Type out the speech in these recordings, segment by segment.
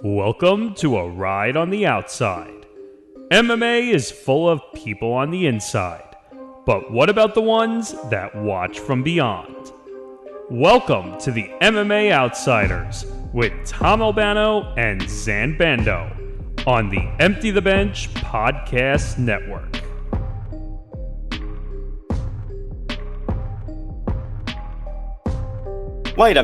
Welcome to a ride on the outside. MMA is full of people on the inside, but what about the ones that watch from beyond? Welcome to the MMA Outsiders with Tom Albano and Zain Bando on the Empty the Bench Podcast Network. Wait a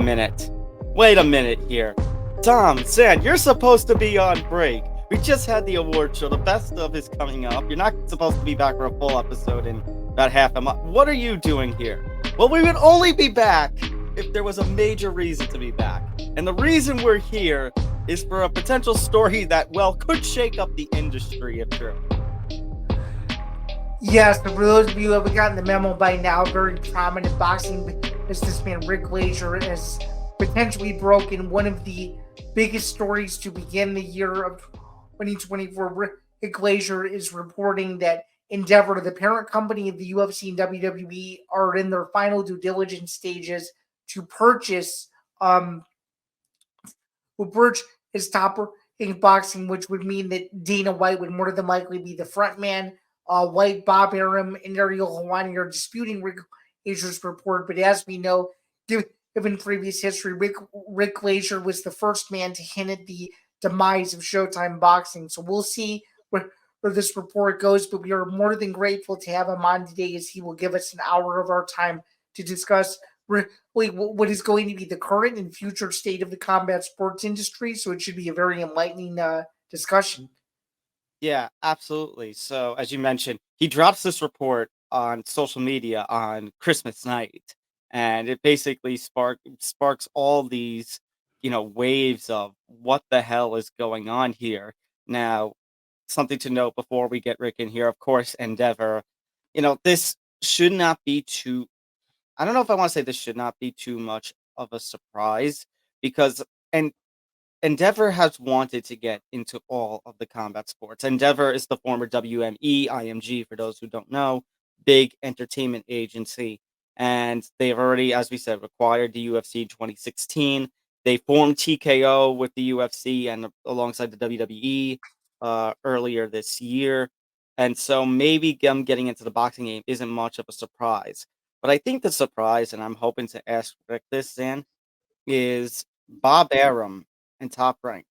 minute here. Tom, Zain, you're supposed to be on break. We just had the award show. The best of is coming up. You're not supposed to be back for a full episode in about half a month. What are you doing here? Well, we would only be back if there was a major reason to be back. And the reason we're here is for a potential story that, well, could shake up the industry if true. Yes, but for those of you who haven't gotten the memo by now, very prominent boxing businessman Rick Glaser has potentially broken one of the biggest stories to begin the year of 2024. Rick Glaser is reporting that Endeavor, the parent company of the UFC and WWE, are in their final due diligence stages to purchase Top Rank Boxing, which would mean that Dana White would more than likely be the front man. White, Bob Arum, and Ariel Helwani are disputing Rick Glaser's report, but as we know, given previous history, Rick Glaser was the first man to hint at the demise of Showtime Boxing. So we'll see where this report goes, but we are more than grateful to have him on today, as he will give us an hour of our time to discuss what is going to be the current and future state of the combat sports industry. So it should be a very enlightening discussion. Yeah, absolutely. So, as you mentioned, he drops this report on social media on Christmas night, and it basically sparks all these, waves of what the hell is going on here. Now, something to note before we get Rick in here, of course, Endeavor, this should not be I don't know if I want to say this should not be too much of a surprise, because Endeavor has wanted to get into all of the combat sports. Endeavor is the former WME, IMG, for those who don't know, big entertainment agency. And they've already, as we said, acquired the UFC in 2016. They formed TKO with the UFC and alongside the WWE earlier this year. And so maybe them getting into the boxing game isn't much of a surprise. But I think the surprise, and I'm hoping to ask Rick this, Zain, is Bob Arum and Top Rank,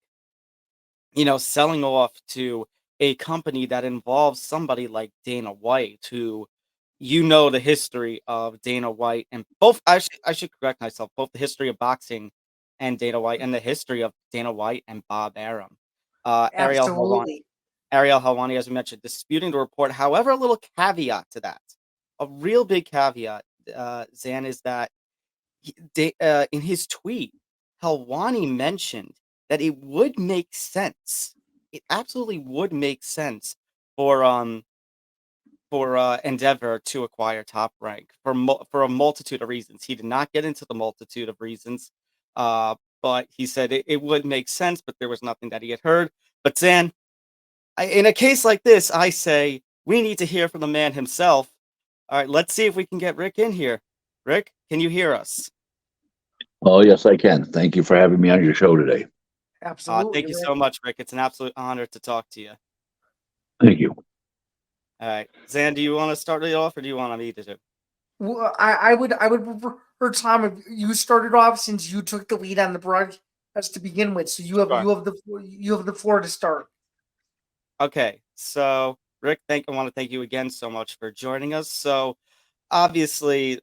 selling off to a company that involves somebody like Dana White, who, the history of Dana White, and both, I should correct myself, both the history of boxing and Dana White, and the history of Dana White and Bob Arum. Absolutely. Ariel Helwani, as we mentioned, disputing the report. However, a little caveat to that, a real big caveat, Zain, is that in his tweet, Helwani mentioned that it would make sense. It absolutely would make sense for Endeavor to acquire Top Rank for a multitude of reasons. He did not get into the multitude of reasons, but he said it would make sense, but there was nothing that he had heard. But Zain, in a case like this, I say we need to hear from the man himself. All right, let's see if we can get Rick in here. Rick, can you hear us? Oh, yes, I can. Thank you for having me on your show today. Absolutely. Thank you so much, Rick. It's an absolute honor to talk to you. Thank you. All right, Zain, do you want to start it off, or do you want me to do? Well, I would prefer, Tom, if you started off, since you took the lead on the broadcast to begin with. So you have the floor to start. Okay, so Rick, I want to thank you again so much for joining us. So obviously,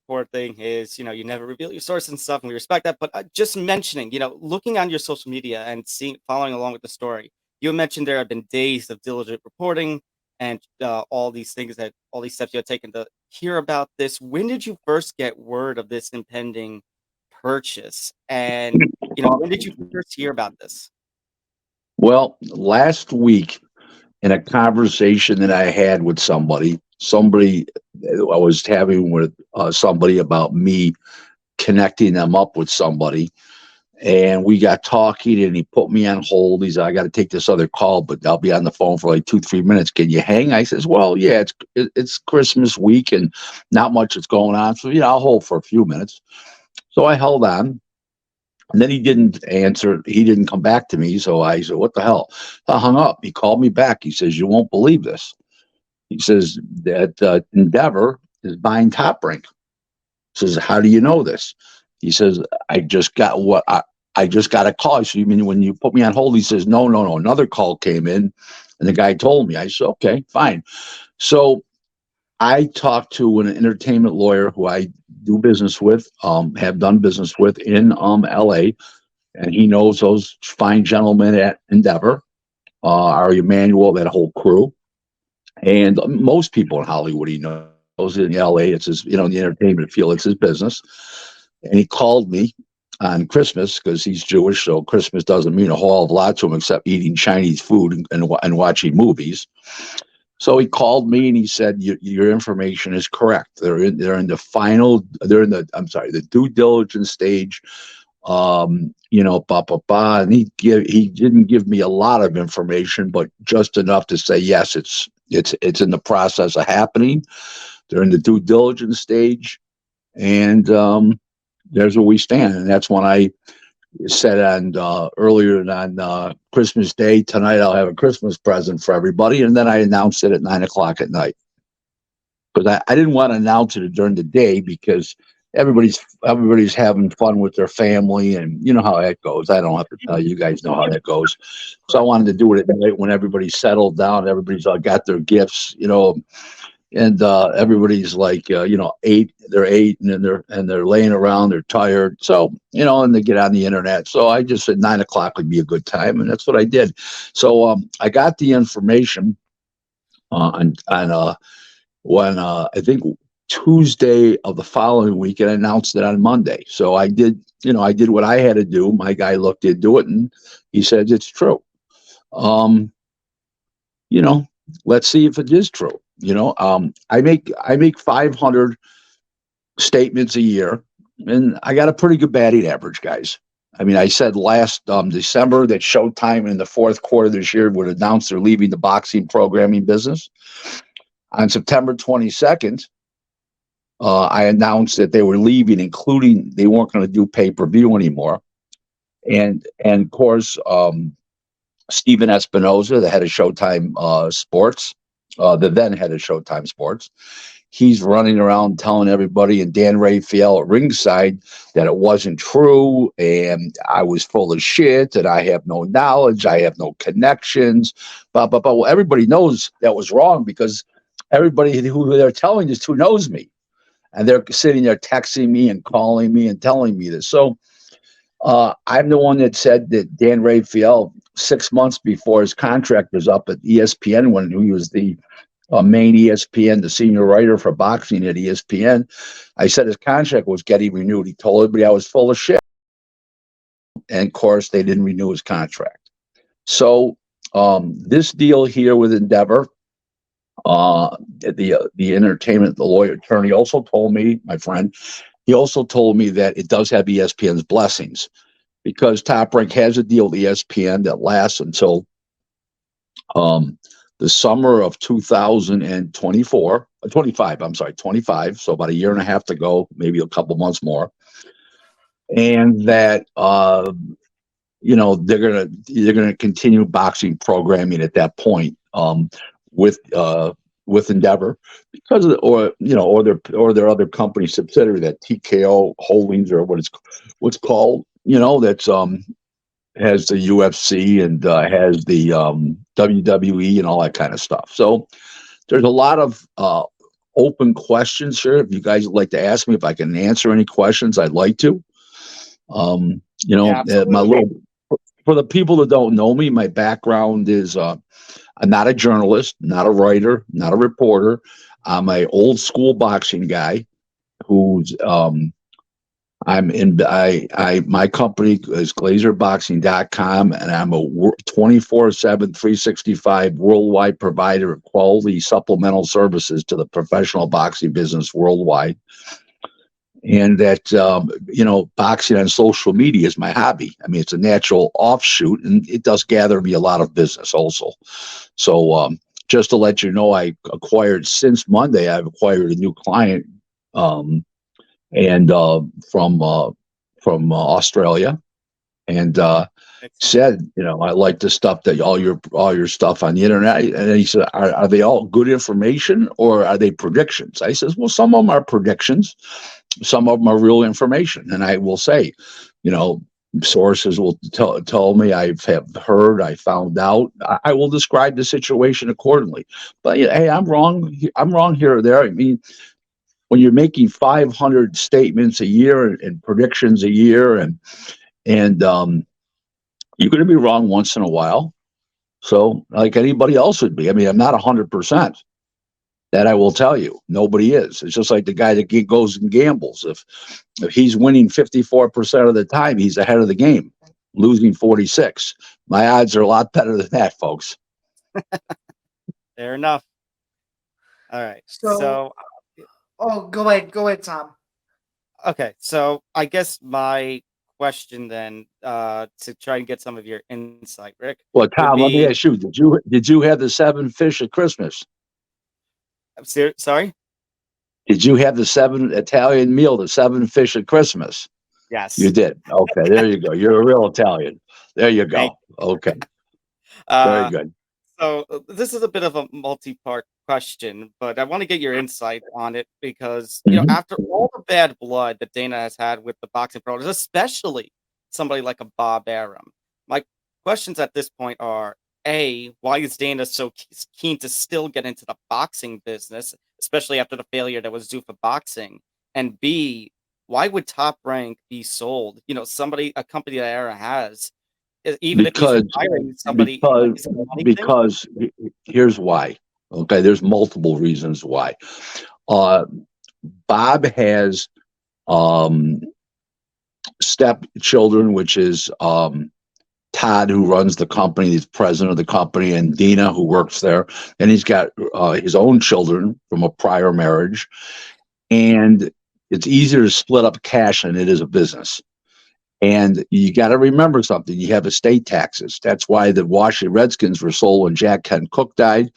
report thing is, you never reveal your source and stuff, and we respect that. But just mentioning, looking on your social media and following along with the story, you mentioned there have been days of diligent reporting and all these steps you had taken to hear about this. When did you first get word of this impending purchase? And, when did you first hear about this? Well, last week, in a conversation that I had with somebody I was having with somebody about me connecting them up with somebody, and we got talking, and he put me on hold. He said, I got to take this other call, but I'll be on the phone for like 2-3 minutes. Can you hang? I says, well, yeah, it's Christmas week and not much is going on. So, I'll hold for a few minutes. So I held on. And then he didn't answer. He didn't come back to me. So I said, what the hell? I hung up. He called me back. He says, you won't believe this. He says that Endeavor is buying Top Rank. He says, how do you know this? He says, I just got I just got a call. I said, you mean when you put me on hold? He says, no. Another call came in and the guy told me. I said, okay, fine. So I talked to an entertainment lawyer who I do business with, have done business with in LA, and he knows those fine gentlemen at Endeavor, Ari Emanuel, that whole crew. And most people in Hollywood, he knows in LA, it's his, in the entertainment field, it's his business. And he called me on Christmas because he's Jewish, so Christmas doesn't mean a whole lot to him except eating Chinese food and watching movies. So he called me and he said, your information is correct. They're in the due diligence stage. And he didn't give me a lot of information, but just enough to say, yes, it's in the process of happening. They're in the due diligence stage, and there's where we stand. And that's when I said earlier on Christmas Day, tonight I'll have a Christmas present for everybody, and then I announced it at 9:00 at night because I didn't want to announce it during the day because everybody's having fun with their family, and you know how that goes. I don't have to tell you, you guys know how that goes. So I wanted to do it at night when everybody's settled down, everybody's got their gifts, and everybody's like, eight. They're eight, and they're laying around. They're tired, so and they get on the internet. So I just said 9:00 would be a good time, and that's what I did. So I got the information on when I think Tuesday of the following week, and announced it on Monday. So I did what I had to do. My guy looked into it, and he said it's true. Let's see if it is true. I make 500 statements a year, and I got a pretty good batting average, guys. I mean, I said last December that Showtime in the fourth quarter this year would announce they're leaving the boxing programming business. On September 22nd, I announced that they were leaving, including they weren't going to do pay-per-view anymore. And of course, Steven Espinoza, the head of Showtime Sports, the then head of Showtime Sports, he's running around telling everybody, and Dan Raphael at ringside, that it wasn't true, and I was full of shit, and I have no knowledge, I have no connections, blah, blah, blah. Well, everybody knows that was wrong because everybody who they're telling this to knows me. And they're sitting there texting me and calling me and telling me this. So I'm the one that said that Dan Raphael, 6 months before his contract was up at ESPN, when he was the main ESPN, the senior writer for boxing at ESPN, I said his contract was getting renewed. He told everybody I was full of shit. And of course, they didn't renew his contract. So this deal here with Endeavor, the entertainment, the lawyer attorney also told me, my friend, he also told me that it does have ESPN's blessings because Top Rank has a deal with ESPN that lasts until the summer of 25. So about a year and a half to go, maybe a couple months more. And that, they're gonna continue boxing programming at that point, with Endeavor because of or their other company subsidiary, that TKO Holdings, or what's called, that's has the UFC and has the WWE and all that kind of stuff. So there's a lot of open questions here. If you guys would like to ask me if I can answer any questions, I'd like to. For the people that don't know me, my background is I'm not a journalist, not a writer, not a reporter. I'm an old school boxing guy who's my company is GlaserBoxing.com, and I'm a 24/7, 365 worldwide provider of quality supplemental services to the professional boxing business worldwide. And that, boxing on social media is my hobby. I mean, it's a natural offshoot, and it does gather me a lot of business also. So just to let you know, since Monday, I've acquired a new client, and from Australia. and Excellent. said, I like the stuff that all your stuff on the internet. And then he said, are they all good information or are they predictions? I says, well, some of them are predictions, some of them are real information. And I will say, sources will tell me I have heard, I found out. I will describe the situation accordingly. But hey, I'm wrong. I'm wrong here or there. I mean, when you're making 500 statements a year and predictions a year, and you're going to be wrong once in a while. So, like anybody else would be. I mean, I'm not 100%. That I will tell you. Nobody is. It's just like the guy that goes and gambles. If he's winning 54% of the time, he's ahead of the game. Losing 46. My odds are a lot better than that, folks. Fair enough. All right. So, go ahead, Tom. Okay, so I guess my question then, to try and get some of your insight, Rick. Well, Tom, let me ask you: Did you have the 7 fish at Christmas? Sorry. Did you have the 7 Italian meal, the 7 fish at Christmas? Yes, you did. Okay, there you go. You're a real Italian. There you go. Okay, very good. So this is a bit of a multi-part question, but I want to get your insight on it because, after all the bad blood that Dana has had with the boxing promoters, especially somebody like a Bob Arum, my questions at this point are, A, why is Dana so keen to still get into the boxing business, especially after the failure that was Zuffa Boxing? And B, why would Top Rank be sold? A company that Arum has, even if he's hiring somebody. Because here's why. Okay, there's multiple reasons why. Bob has stepchildren, which is Todd, who runs the company, he's president of the company, and Dina, who works there. And he's got his own children from a prior marriage. And it's easier to split up cash than it is a business. And you got to remember something. You have estate taxes. That's why the Washington Redskins were sold when Jack Kent Cooke died.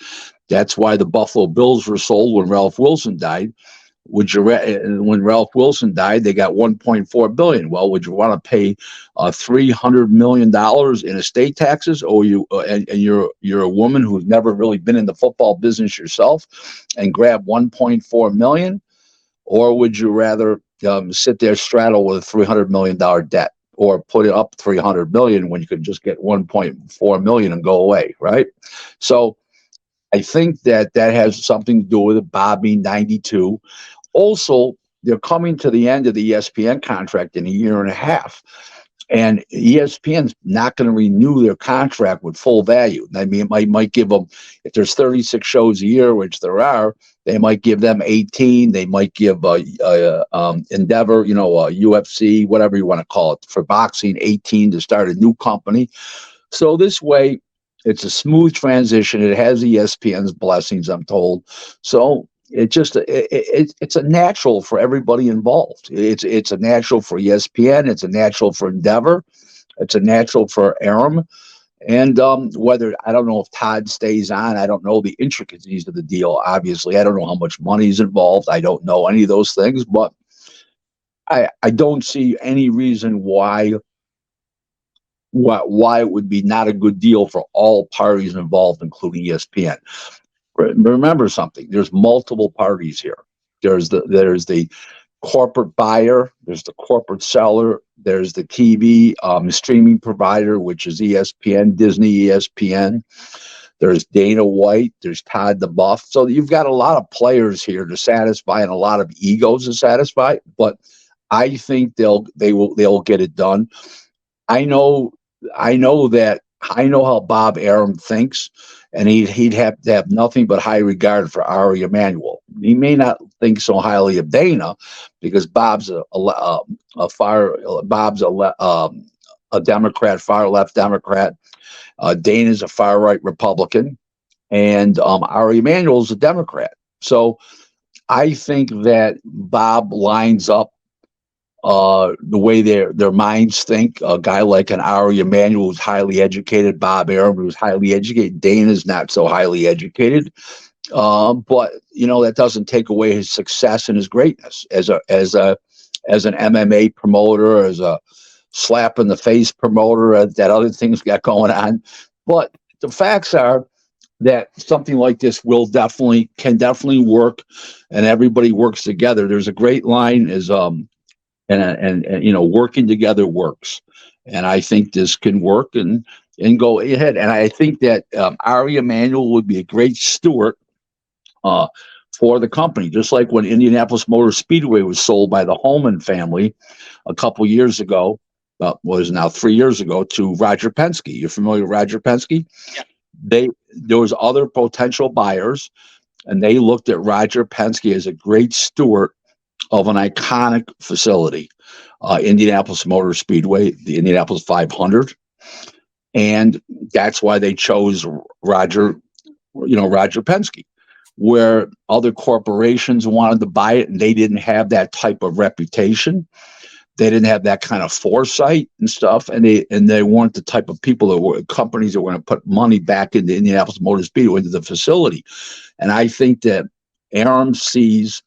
That's why the Buffalo Bills were sold when Ralph Wilson died. When Ralph Wilson died, they got $1.4 billion. Well, would you want to pay $300 million in estate taxes, or you're a woman who's never really been in the football business yourself, and grab $1.4 million, or would you rather sit there straddle with a $300 million debt, or put it up $300 million when you could just get $1.4 million and go away, right? So I think that has something to do with it. Bob being 92. Also, they're coming to the end of the ESPN contract in a year and a half. And ESPN's not going to renew their contract with full value. I mean, it might give them, if there's 36 shows a year, which there are, they might give them 18. They might give Endeavor, UFC, whatever you want to call it, for boxing, 18 to start a new company. So this way, it's a smooth transition. It has ESPN's blessings, I'm told. So it's a natural for everybody involved. It's a natural for ESPN. It's a natural for Endeavor. It's a natural for Arum. And whether, I don't know if Todd stays on. I don't know the intricacies of the deal, obviously. I don't know how much money is involved. I don't know any of those things. But I don't see any reason why it would be not a good deal for all parties involved, including ESPN. Remember something. There's multiple parties here. There's the corporate buyer. There's the corporate seller. There's the TV streaming provider, which is ESPN, Disney, ESPN. There's Dana White. There's Todd the Buff. So you've got a lot of players here to satisfy and a lot of egos to satisfy. But I think they'll get it done. I know how Bob Arum thinks, and he'd have to have nothing but high regard for Ari Emanuel. He may not think so highly of Dana, because Bob's a Democrat, far left Democrat. Dana's a far right Republican, and Ari Emanuel's a Democrat. So I think that Bob lines up the way their minds think. A guy like an Ari Emanuel who's highly educated, Bob Arum who's highly educated, Dana's not so highly educated, but that doesn't take away his success and his greatness as an MMA promoter, as a slap in the face promoter that other things got going on. But the facts are that something like this can definitely work, and everybody works together. There's a great line is and working together works, and I think this can work and go ahead. And I think that Ari Emanuel would be a great steward for the company, just like when Indianapolis Motor Speedway was sold by the Holman family a couple years ago. Was now 3 years ago to Roger Penske. You're familiar with Roger Penske? Yeah. There was other potential buyers, and they looked at Roger Penske as a great steward of an iconic facility, Indianapolis Motor Speedway, the Indianapolis 500, and that's why they chose Roger Penske. Where other corporations wanted to buy it, and they didn't have that type of reputation. They didn't have that kind of foresight and stuff, and they weren't the type of companies that were going to put money back into Indianapolis Motor Speedway, into the facility. And I think that Aram sees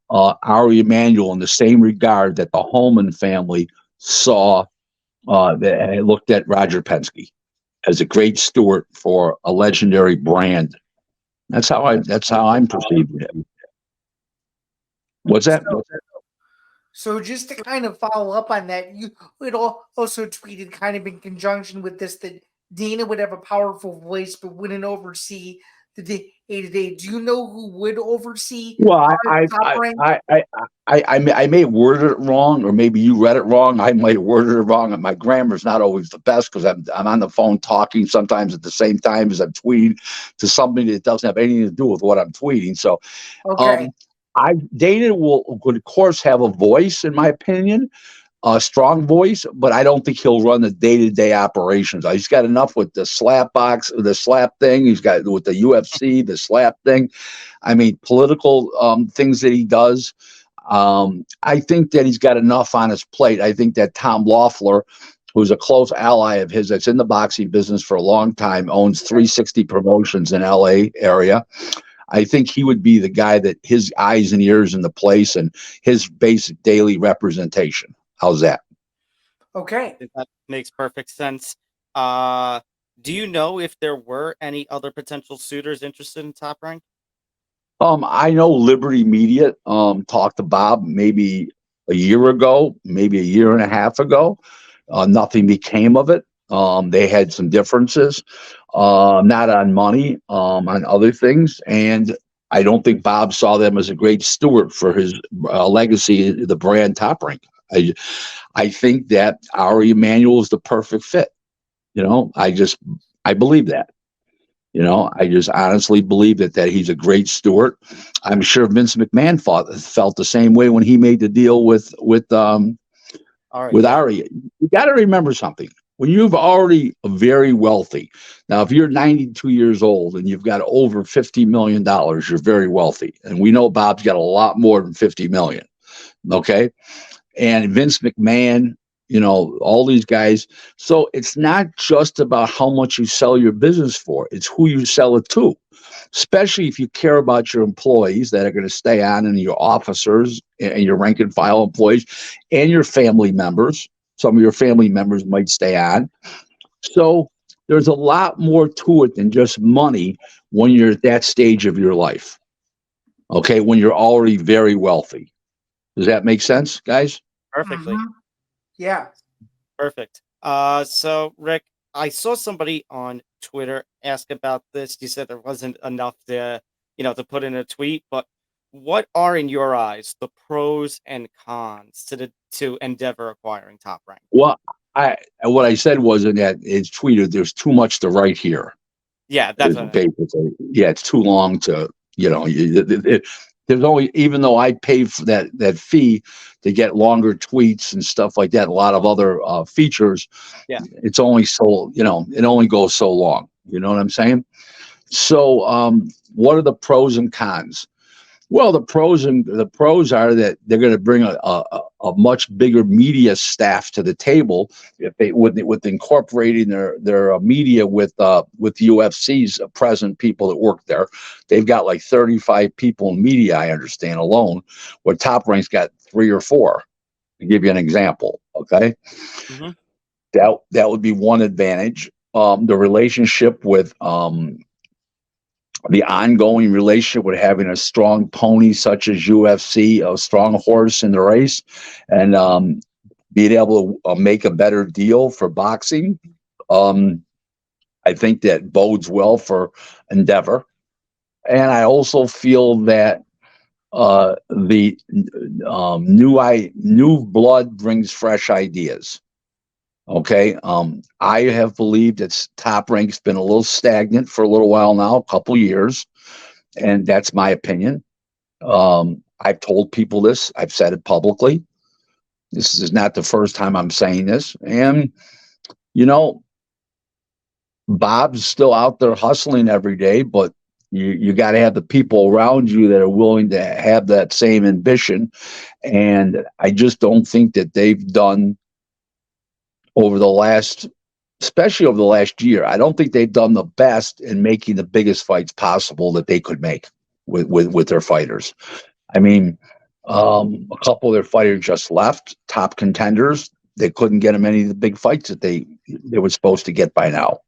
Ari Emanuel in the same regard that the Holman family saw and looked at Roger Penske as a great steward for a legendary brand. That's how I'm perceiving it. What's that? So just to kind of follow up on that, you had also tweeted kind of in conjunction with this that Dana would have a powerful voice but wouldn't oversee the day-to-day. Do you know who would oversee? Well, I may have worded it wrong, or maybe you read it wrong. I might have worded it wrong, and my grammar's not always the best because I'm on the phone talking sometimes at the same time as I'm tweeting to something that doesn't have anything to do with what I'm tweeting. So, Okay. Dana would of course have a voice, in my opinion, a strong voice, but I don't think he'll run the day-to-day operations. He's got enough with the slap box, the slap thing. He's got with the UFC, the slap thing. I mean, political things that he does. I think that he's got enough on his plate. I think that Tom Loeffler, who's a close ally of his, that's in the boxing business for a long time, owns 360 Promotions in LA area. I think he would be the guy that his eyes and ears in the place and his basic daily representation. How's that? Okay. That makes perfect sense. Do you know if there were any other potential suitors interested in Top Rank? I know Liberty Media talked to Bob maybe a year ago, maybe a year and a half ago. Nothing became of it. They had some differences, not on money, on other things. And I don't think Bob saw them as a great steward for his legacy, the brand Top Rank. I think that Ari Emanuel is the perfect fit. I believe that. I just honestly believe that he's a great steward. I'm sure Vince McMahon felt the same way when he made the deal with Ari. You got to remember something. When you've already very wealthy, now if you're 92 years old and you've got over $50 million, you're very wealthy. And we know Bob's got a lot more than 50 million. Okay. And Vince McMahon, all these guys. So it's not just about how much you sell your business for. It's who you sell it to, especially if you care about your employees that are going to stay on, and your officers and your rank and file employees and your family members. Some of your family members might stay on. So there's a lot more to it than just money when you're at that stage of your life. Okay, when you're already very wealthy. Does that make sense, guys? Perfectly. Mhm. Yeah. Perfect. So Rick, I saw somebody on Twitter ask about this. You said there wasn't enough to put in a tweet, but what are, in your eyes, the pros and cons to Endeavor acquiring Top Rank? Well, what I said was in that it's tweeted, there's too much to write here. Yeah, definitely. Yeah, it's too long to, there's only, even though I pay for that fee to get longer tweets and stuff like that, a lot of other features, yeah, it's only so, it only goes so long. You know what I'm saying? So what are the pros and cons? Well, the pros are that they're going to bring a much bigger media staff to the table if they with incorporating their media with UFC's present people that work there. They've got like 35 people in media, I understand, alone, where Top Rank's got 3 or 4. to give you an example. Okay. Mhm. That would be one advantage. The relationship with the ongoing relationship with having a strong pony such as UFC, a strong horse in the race, and being able to make a better deal for boxing. I think that bodes well for Endeavor. And I also feel that the new blood brings fresh ideas. Okay. I have believed that Top Rank's been a little stagnant for a little while now, a couple years, and that's my opinion. I've told people this. I've said it publicly. This is not the first time I'm saying this. And, you know, Bob's still out there hustling every day, but you got to have the people around you that are willing to have that same ambition. And I just don't think that they've done over the last, especially over the last year, I don't think they've done the best in making the biggest fights possible that they could make with their fighters. I mean, a couple of their fighters just left, top contenders. They couldn't get them any of the big fights that they were supposed to get by now.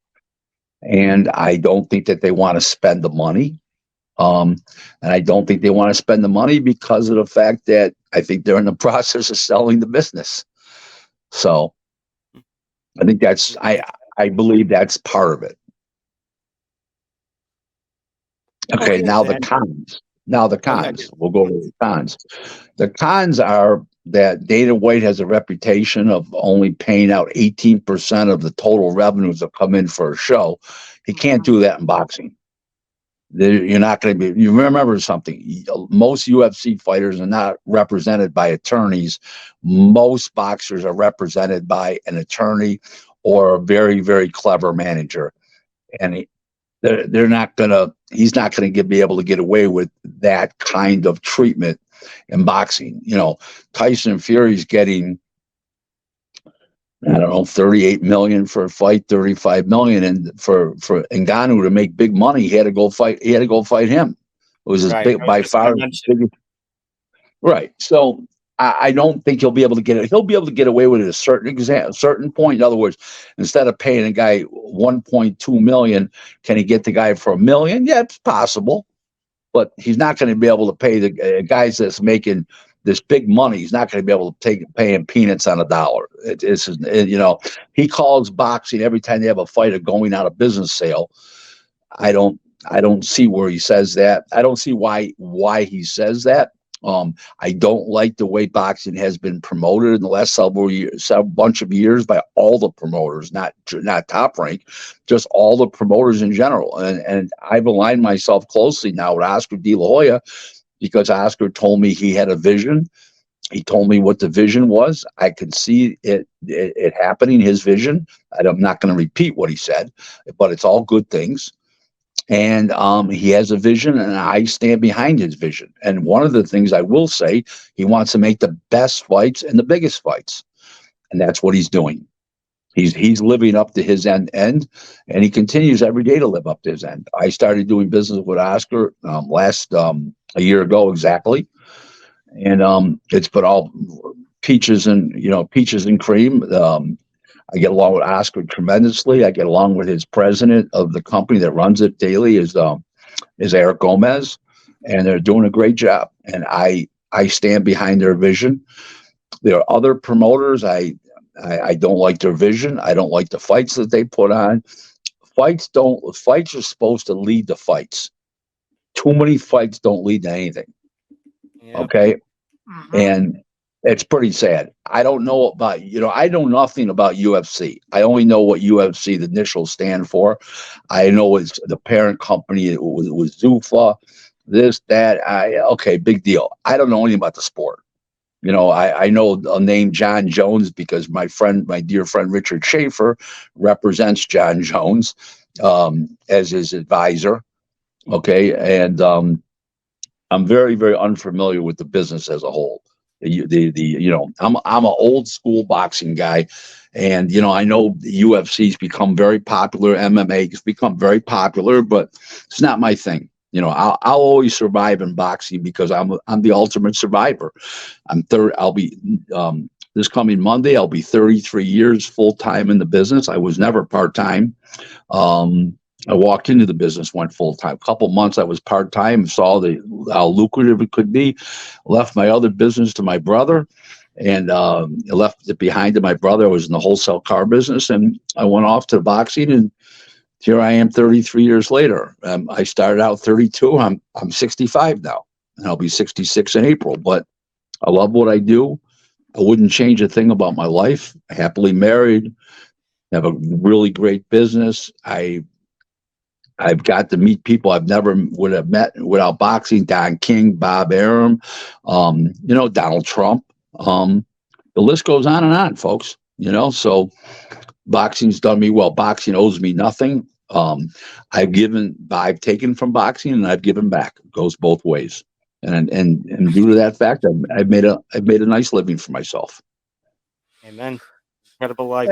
And I don't think that they want to spend the money. And I don't think they want to spend the money because of the fact that I think they're in the process of selling the business. So I think I believe that's part of it. Okay, now the cons. Now the cons. We'll go to the cons. The cons are that Dana White has a reputation of only paying out 18% of the total revenues that come in for a show. He can't do that in boxing. You're not going to be. You remember something. Most UFC fighters are not represented by attorneys. Most boxers are represented by an attorney or a very, very clever manager. And they're not gonna. He's not going to be able to get away with that kind of treatment in boxing. You know, Tyson Fury's getting, I don't know, 38 million for a fight, 35 million, and for Ngannou to make big money, he had to go fight. He had to go fight him. It was his big, by far. Right. So I don't think he'll be able to get it. He'll be able to get away with it at a certain point. In other words, instead of paying a guy 1.2 million, can he get the guy for $1 million? Yeah, it's possible, but he's not going to be able to pay the guys that's making this big money. He's not going to be able to pay him peanuts on a dollar. He calls boxing every time they have a fight a going out of business sale. I don't see where he says that. I don't see why he says that. I don't like the way boxing has been promoted in the last bunch of years by all the promoters, not Top Rank, just all the promoters in general. And I've aligned myself closely now with Oscar De La Hoya because Oscar told me he had a vision. He told me what the vision was. I could see it happening, his vision. I'm not going to repeat what he said, but it's all good things. And he has a vision, and I stand behind his vision. And one of the things I will say, he wants to make the best fights and the biggest fights, and that's what he's doing. He's living up to his end, and he continues every day to live up to his end. I started doing business with Oscar a year ago exactly, and it's been all peaches and cream. I get along with Oscar tremendously. I get along with his president of the company that runs it daily is Eric Gomez, and they're doing a great job. And I stand behind their vision. There are other promoters. I don't like their vision. I don't like the fights that they put on. Fights are supposed to lead to fights. Too many fights don't lead to anything. Yeah. Okay. Mm-hmm. And it's pretty sad. I don't know I know nothing about UFC. I only know what UFC, the initials stand for. I know it's the parent company. It was Zuffa, this, that. Okay, big deal. I don't know anything about the sport. I know a name John Jones because my dear friend Richard Schaefer represents John Jones as his advisor. Okay, and I'm very, very unfamiliar with the business as a whole. I'm an old school boxing guy, and I know the UFC's become very popular, MMA has become very popular, but it's not my thing. I'll always survive in boxing because I'm the ultimate survivor. I'll be This coming Monday, I'll be 33 years full-time in the business. I was never part-time. I walked into the business, went full-time. A couple months I was part-time, saw how lucrative it could be, left my other business to my brother, and left it behind to my brother. I was in the wholesale car business, and I went off to boxing, and here I am 33 years later. I started out 32. I'm 65 now, and I'll be 66 in April, but I love what I do. I wouldn't change a thing about my life. Happily married, have a really great business. I've got to meet people I've never would have met without boxing. Don King, Bob Arum, Donald Trump. The list goes on, folks. So boxing's done me well. Boxing owes me nothing. I've taken from boxing and I've given back. It goes both ways. And due to that fact, I've made a nice living for myself. Amen. Incredible life.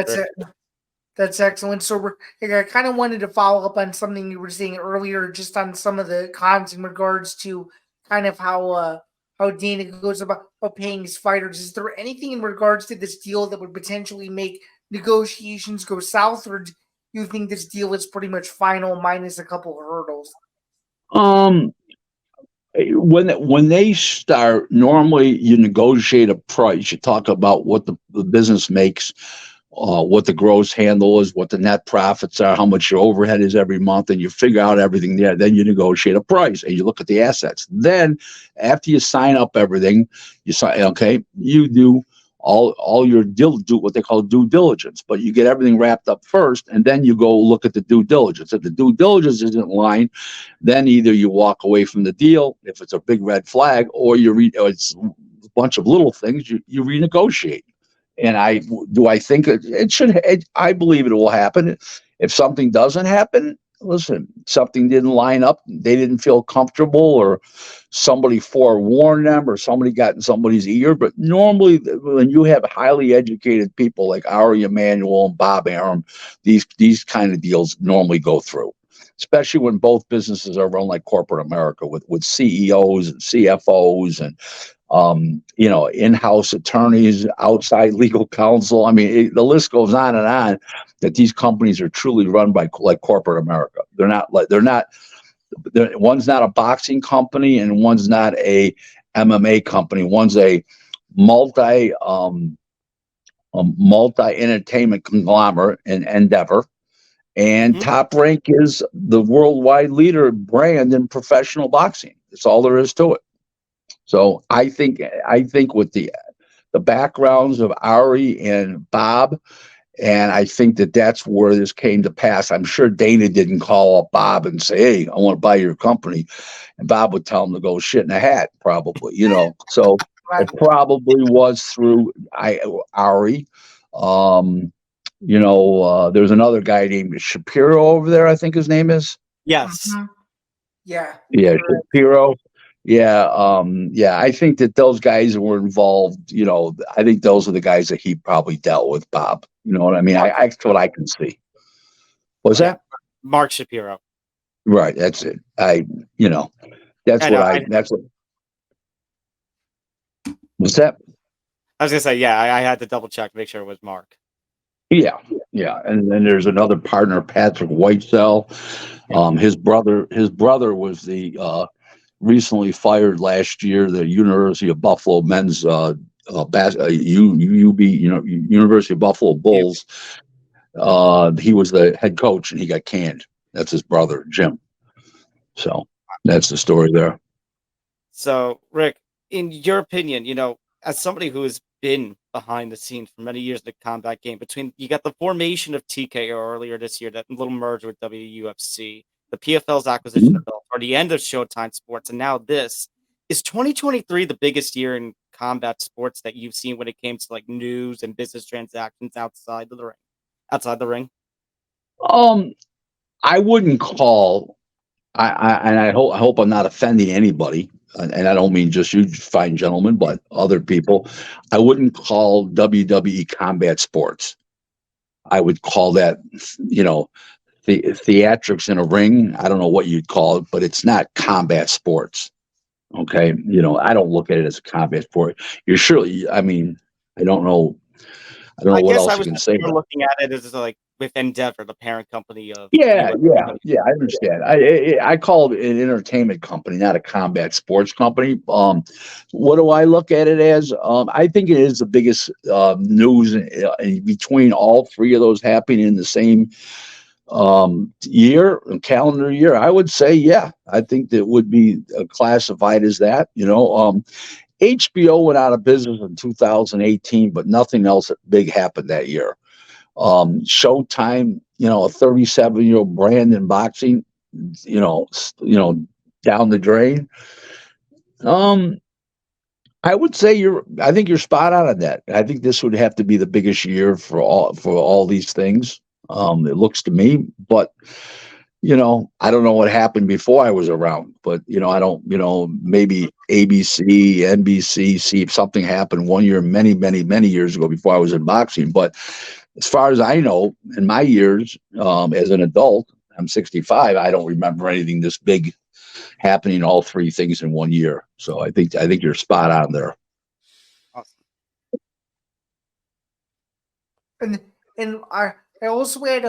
That's excellent. So I kind of wanted to follow up on something you were saying earlier, just on some of the cons in regards to kind of how Dana goes about paying his fighters. Is there anything in regards to this deal that would potentially make negotiations go south, or do you think this deal is pretty much final minus a couple of hurdles? When they start, normally you negotiate a price. You talk about what the business makes, what the gross handle is, what the net profits are, how much your overhead is every month, and you figure out everything there. Then you negotiate a price and you look at the assets. Then after you sign up everything, you do all your do what they call due diligence, but you get everything wrapped up first, and then you go look at the due diligence. If the due diligence isn't in line, then either you walk away from the deal if it's a big red flag, or it's a bunch of little things you renegotiate. And I think it should. I believe it will happen. If something doesn't happen, listen, something didn't line up, they didn't feel comfortable, or somebody forewarned them, or somebody got in somebody's ear. But normally when you have highly educated people like Ari Emanuel and Bob Arum, these kind of deals normally go through, especially when both businesses are run like corporate America with CEOs and CFOs and in-house attorneys, outside legal counsel. I mean, the list goes on and on, that these companies are truly run by like corporate America. One's not a boxing company and one's not a MMA company. One's a multi-entertainment conglomerate in Endeavor. And Top Rank is the worldwide leader brand in professional boxing. That's all there is to it. So I think with the backgrounds of Ari and Bob, and I think that's where this came to pass. I'm sure Dana didn't call up Bob and say, "Hey, I want to buy your company," and Bob would tell him to go shit in a hat, probably. So it probably was through Ari. There's another guy named Shapiro over there, I think his name is. Yes. Mm-hmm. Yeah. Yeah, Shapiro. Yeah, I think that those guys were involved. I think those are the guys that he probably dealt with, Bob. You know what I mean? That's what I can see. What's that? Mark Shapiro. Right, that's it. What's that? I was gonna say, yeah, I had to double check, make sure it was Mark. Yeah, and then there's another partner, Patrick Whitesell. His brother was the recently fired last year, the University of Buffalo men's University of Buffalo Bulls. He was the head coach and he got canned. That's his brother, Jim. So that's the story there. So, Rick, in your opinion, as somebody who has been behind the scenes for many years in the combat game, you got the formation of TKO earlier this year, that little merger with WUFC, the PFL's acquisition of Bell, or the end of Showtime Sports, and now this. Is 2023 the biggest year in combat sports that you've seen when it came to like news and business transactions outside the ring? I wouldn't call. I hope I'm not offending anybody, and I don't mean just you fine gentlemen, but other people. I wouldn't call WWE combat sports. I would call that, the theatrics in a ring. I don't know what you'd call it, but it's not combat sports. Okay. I don't look at it as a combat sport. I don't know. I don't know I what guess I else you was can just say more about it. looking at it as like with Endeavor, the parent company of Yeah, UFC. I understand. I call it an entertainment company, not a combat sports company. What do I look at it as? I think it is the biggest news between all three of those happening in the same calendar year. I would say, yeah, I think that would be classified as that. HBO went out of business in 2018, but nothing else big happened that year. Showtime, a 37-year-old brand in boxing, down the drain. I would say I think you're spot on that. I think this would have to be the biggest year for all these things. It looks to me, but I don't know what happened before I was around, but I don't, maybe ABC, NBC, see if something happened one year, many, many, many years ago before I was in boxing. But as far as I know, in my years as an adult, I'm 65. I don't remember anything this big happening, all three things in one year. So I think you're spot on there. Awesome. And I also had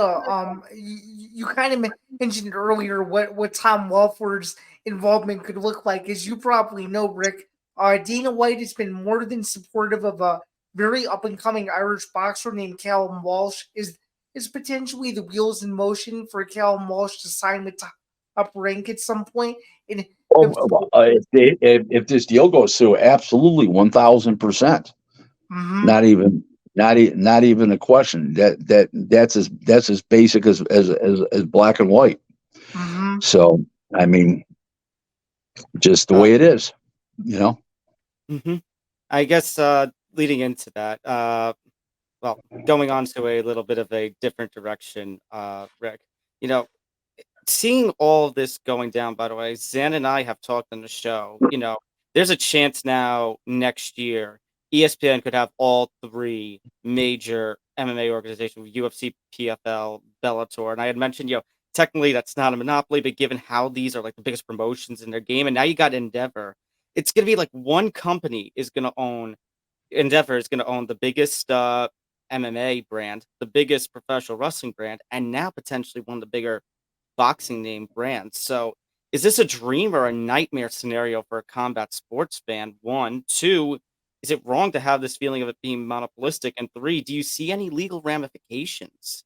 you kind of mentioned earlier what Tom Walford's involvement could look like. As you probably know, Rick, Dana White has been more than supportive of a very up and coming Irish boxer named Callum Walsh. Is potentially the wheels in motion for Callum Walsh to sign with Top Rank at some point? And If this deal goes through, absolutely, 1,000%. mm-hmm. Not even a question. That's as basic as black and white. Mm-hmm. So I mean, just the way it is, Mm-hmm. I guess leading into that, well, going on to a little bit of a different direction, Rick, seeing all of this going down, by the way, Zan and I have talked on the show, there's a chance now next year ESPN could have all three major MMA organizations, UFC, PFL, Bellator. And I had mentioned, technically that's not a monopoly, but given how these are like the biggest promotions in their game, and now you got Endeavor, it's going to be like one company is going to own, Endeavor is going to own the biggest MMA brand, the biggest professional wrestling brand, and now potentially one of the bigger boxing name brands. So is this a dream or a nightmare scenario for a combat sports fan? One, two, is it wrong to have this feeling of it being monopolistic? And three, do you see any legal ramifications,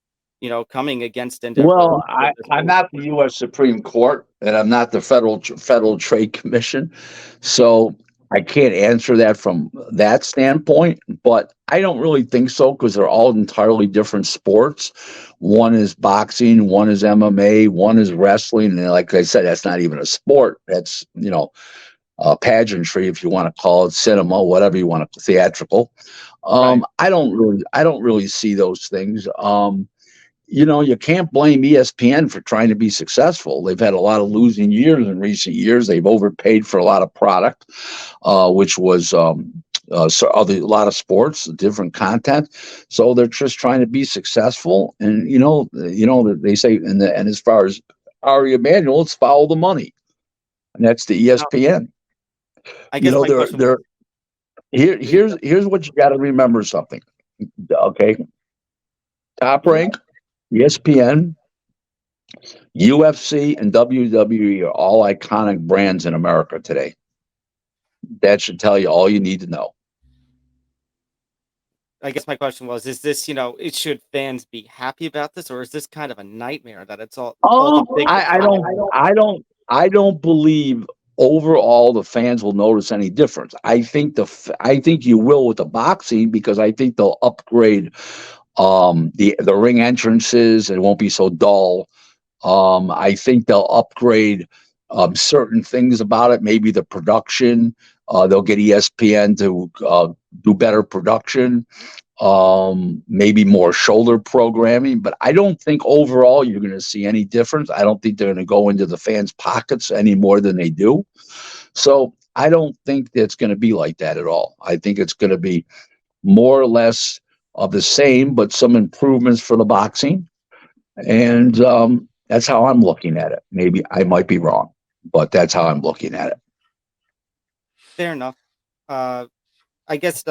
coming against Endeavor? Well, I'm not the U.S. Supreme Court, and I'm not the Federal Trade Commission, so I can't answer that from that standpoint. But I don't really think so, because they're all entirely different sports. One is boxing, one is MMA, one is wrestling, and like I said, that's not even a sport. That's pageantry, if you want to call it, cinema, whatever you want to, theatrical. Right. I don't really see those things. You can't blame ESPN for trying to be successful. They've had a lot of losing years in recent years. They've overpaid for a lot of product, which was a lot of sports, different content. So they're just trying to be successful. And they say, and as far as Ari Emanuel, it's follow the money, and that's the ESPN. I guess my question here's what you got to remember something. Okay, Top Rank, ESPN, UFC, and WWE are all iconic brands in America today. That should tell you all you need to know. I guess my question was: is this, should fans be happy about this, or is this kind of a nightmare that it's all? I don't believe overall the fans will notice any difference. I think you will with the boxing, because I think they'll upgrade the ring entrances. It won't be so dull. I think they'll upgrade certain things about it. Maybe the production. They'll get ESPN to do better production. Maybe more shoulder programming. But I don't think overall you're going to see any difference. I don't think they're going to go into the fans' pockets any more than they do. So I don't think it's going to be like that at all. I think it's going to be more or less of the same, but some improvements for the boxing. And that's how I'm looking at it. Maybe I might be wrong, but that's how I'm looking at it. Fair enough. I guess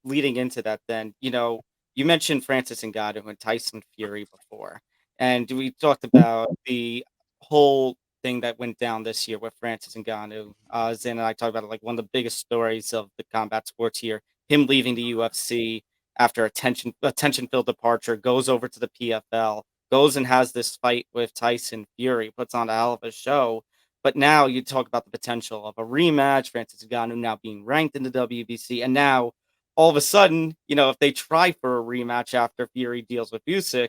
leading into that, then, you mentioned Francis Ngannou and Tyson Fury before, and we talked about the whole thing that went down this year with Francis Ngannou. Zane and I talked about it, like one of the biggest stories of the combat sports here. Him leaving the UFC after a tension-filled departure, goes over to the PFL, goes and has this fight with Tyson Fury, puts on a hell of a show. But now you talk about the potential of a rematch, Francis Ngannou now being ranked in the WBC, and now all of a sudden, if they try for a rematch after Fury deals with Usyk,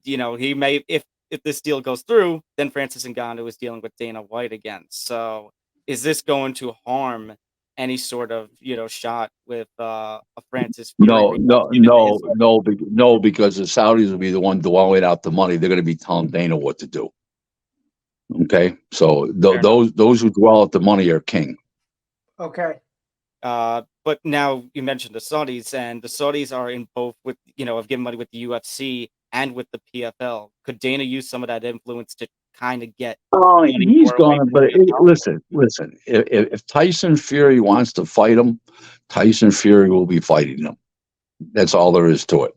he may, if this deal goes through, then Francis Ngannou is dealing with Dana White again. So is this going to harm any sort of shot with a Francis Fury No, rematch, no, even if it no, is? no, no, because the Saudis will be the one doling out the money. They're going to be telling Dana what to do. Okay, so Fair enough. those who dwell at the money are king. Okay. But now you mentioned the Saudis, and the Saudis are in both with, have given money with the UFC and with the PFL. Could Dana use some of that influence to kind of get Oh, money he's more away gone. from But the PFL? listen. If Tyson Fury wants to fight him, Tyson Fury will be fighting him. That's all there is to it.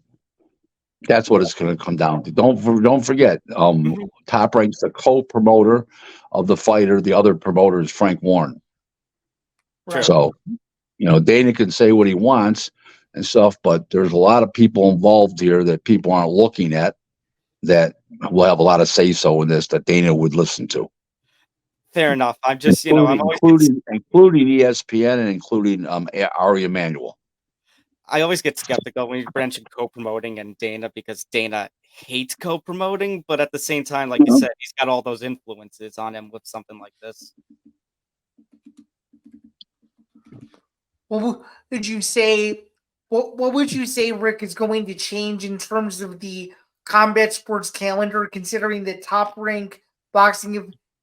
That's what it's going to come down to. Don't forget. Mhm. Top Rank's the co-promoter of the fighter. The other promoter is Frank Warren. Right. So Dana can say what he wants and stuff, but there's a lot of people involved here that people aren't looking at that will have a lot of say so in this that Dana would listen to, Fair enough. I'm just, I'm always including ESPN and including Ari Emanuel. I always get skeptical when you mention co-promoting and Dana, because Dana hates co-promoting, but at the same time, like you said, he's got all those influences on him with something like this. What would you say? What would you say, Rick, is going to change in terms of the combat sports calendar, considering that Top Rank boxing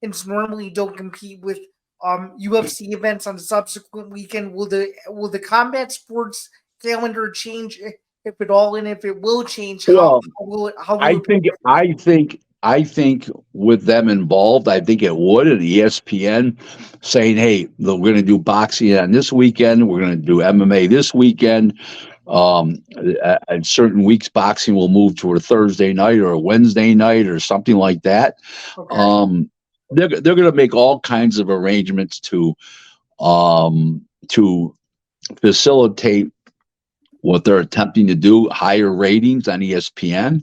events normally don't compete with UFC events on the subsequent weekend? Will the combat sports calendar change, if at all, and if it will change, how Well, will it? How will I it? think I think with them involved, I think it would. And ESPN saying, "Hey, look, we're going to do boxing on this weekend. We're going to do MMA this weekend. At certain weeks, boxing will move to a Thursday night or a Wednesday night or something like that." Okay. They're going to make all kinds of arrangements to facilitate what they're attempting to do: higher ratings on ESPN,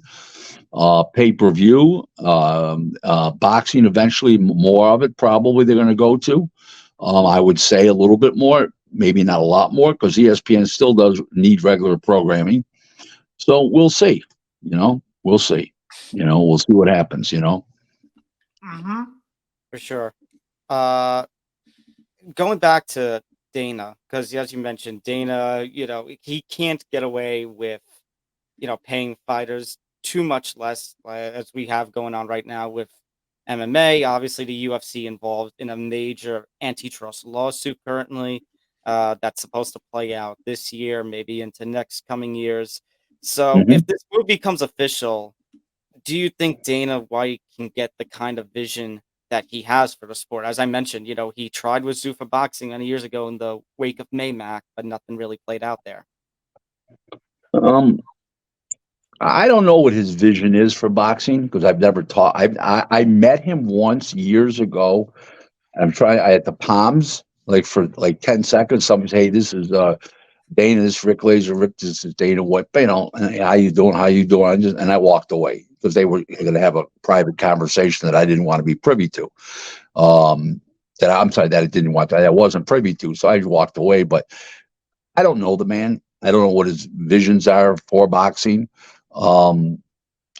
pay-per-view, boxing. Eventually, more of it probably they're going to go to. I would say a little bit more, maybe not a lot more, because ESPN still does need regular programming. So we'll see. We'll see. We'll see what happens. Mm-hmm. For sure. Going back to Dana, because as you mentioned, Dana, he can't get away with, paying fighters too much less, as we have going on right now with MMA. Obviously, the UFC involved in a major antitrust lawsuit currently, that's supposed to play out this year, maybe into next coming years. So Mhm. if this move becomes official, do you think Dana White can get the kind of vision that he has for the sport? As I mentioned, he tried with Zuffa Boxing many years ago in the wake of Maymac, but nothing really played out there. Um, I don't know what his vision is for boxing because I've never taught. I met him once years ago. I'm trying. I at the Palms, like for like 10 seconds. Somebody say, "Hey, this is Dana. This is Rick Glaser. Rick, this is Dana. What how you doing? How you doing?" And I walked away because they were going to have a private conversation that I didn't want to be privy to. That I'm sorry that I didn't want that I wasn't privy to. So I walked away. But I don't know the man. I don't know what his visions are for boxing. Um,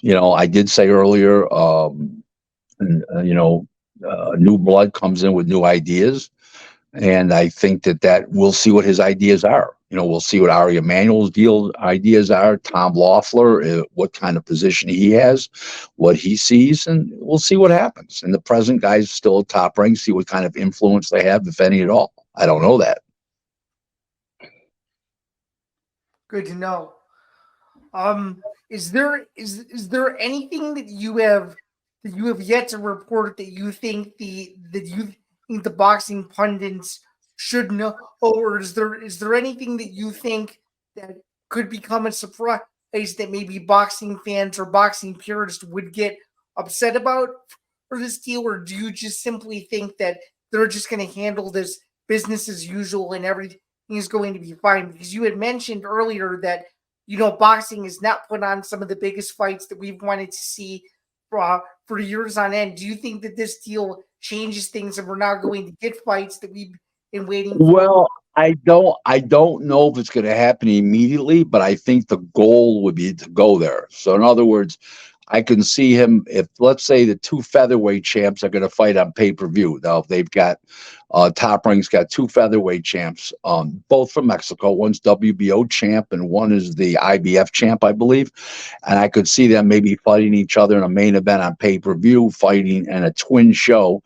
I did say earlier, and, new blood comes in with new ideas. And I think that we'll see what his ideas are. We'll see what Ari Emanuel's ideas are, Tom Loeffler, what kind of position he has, what he sees, and we'll see what happens. And the present guy's still at Top Rank, see what kind of influence they have, if any at all. I don't know that. Good to know. Is there anything that you have yet to report that you think the boxing pundits should know, or is there anything that you think that could become a surprise that maybe boxing fans or boxing purists would get upset about for this deal, or do you just simply think that they're just going to handle this business as usual and everything is going to be fine? Because you had mentioned earlier that boxing has not put on some of the biggest fights that we've wanted to see for years on end. Do you think that this deal changes things and we're now going to get fights that we've been waiting for? Well, I don't know if it's going to happen immediately, but I think the goal would be to go there. So in other words, I can see him if, let's say, the two featherweight champs are going to fight on pay-per-view. Now, if they've got Top Rank's got two featherweight champs, both from Mexico. One's WBO champ and one is the IBF champ, I believe. And I could see them maybe fighting each other in a main event on pay-per-view, fighting in a twin show,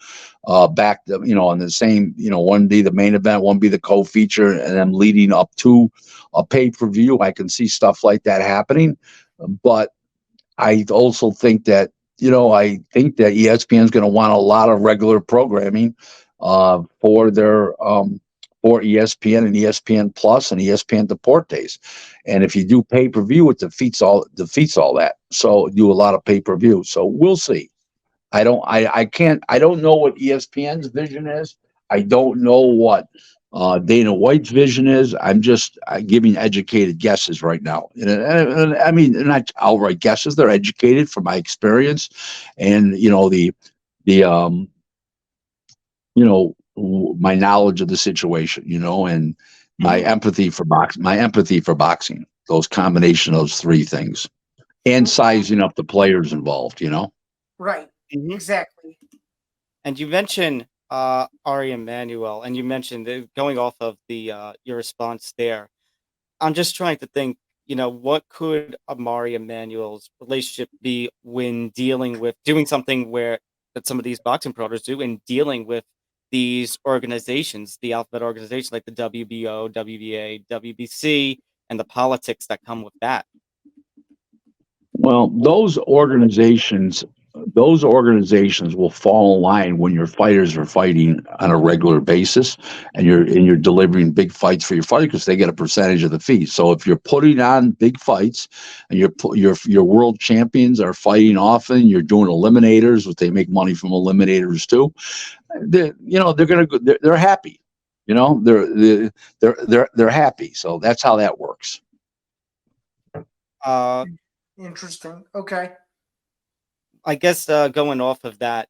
back to, on the same, one be the main event, one be the co-feature, and then leading up to a pay-per-view. I can see stuff like that happening, but I also think that, ESPN is going to want a lot of regular programming for their for ESPN and ESPN Plus and ESPN Deportes. And if you do pay-per-view, it defeats all that. So do a lot of pay-per-view. So we'll see. I don't know what ESPN's vision is. I don't know what Dana White's vision is. I'm just giving educated guesses right now. And I mean, they're not outright guesses. They're educated from my experience and, my knowledge of the situation, and my empathy for boxing, those combination of those three things, and sizing up the players involved, Right. Exactly. And you mentioned Ari Emanuel, and you mentioned going off of the your response there. I'm just trying to think, what could Amari Emanuel's relationship be when dealing with doing something that some of these boxing promoters do in dealing with these organizations, the alphabet organizations like the WBO, WBA, WBC, and the politics that come with that. Well, those organizations will fall in line when your fighters are fighting on a regular basis, and you're delivering big fights for your fighter because they get a percentage of the fee. So if you're putting on big fights and your world champions are fighting often, you're doing eliminators, which they make money from eliminators too. They're happy. They're happy. So that's how that works. Interesting. Okay. I guess going off of that,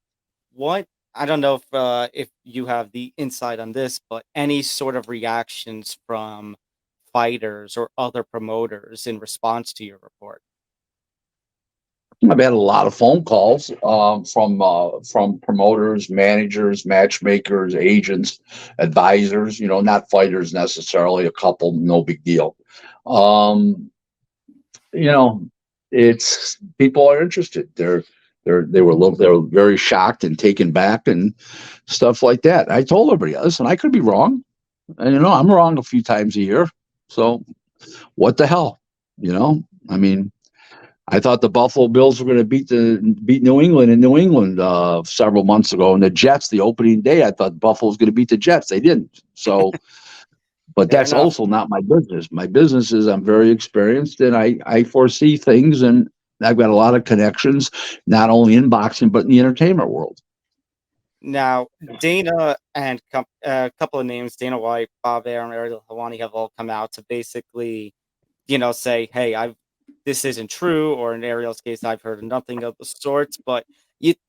I don't know if you have the insight on this, but any sort of reactions from fighters or other promoters in response to your report? I've had a lot of phone calls from promoters, managers, matchmakers, agents, advisors. Not fighters necessarily. A couple, no big deal. It's people are interested. They were very shocked and taken back and stuff like that. I told everybody, listen, I could be wrong, and I'm wrong a few times a year. So what the hell, I mean. I thought the Buffalo Bills were going to beat New England in New England several months ago, and the Jets, the opening day, I thought Buffalo was going to beat the Jets. They didn't. So, but that's also not my business. My business is I'm very experienced, and I foresee things, and I've got a lot of connections, not only in boxing but in the entertainment world. Now, Dana and a couple of names, Dana White, Bob Arum, Ariel Helwani, have all come out to basically, say, hey, this isn't true, or in Ariel's case, I've heard nothing of the sorts. But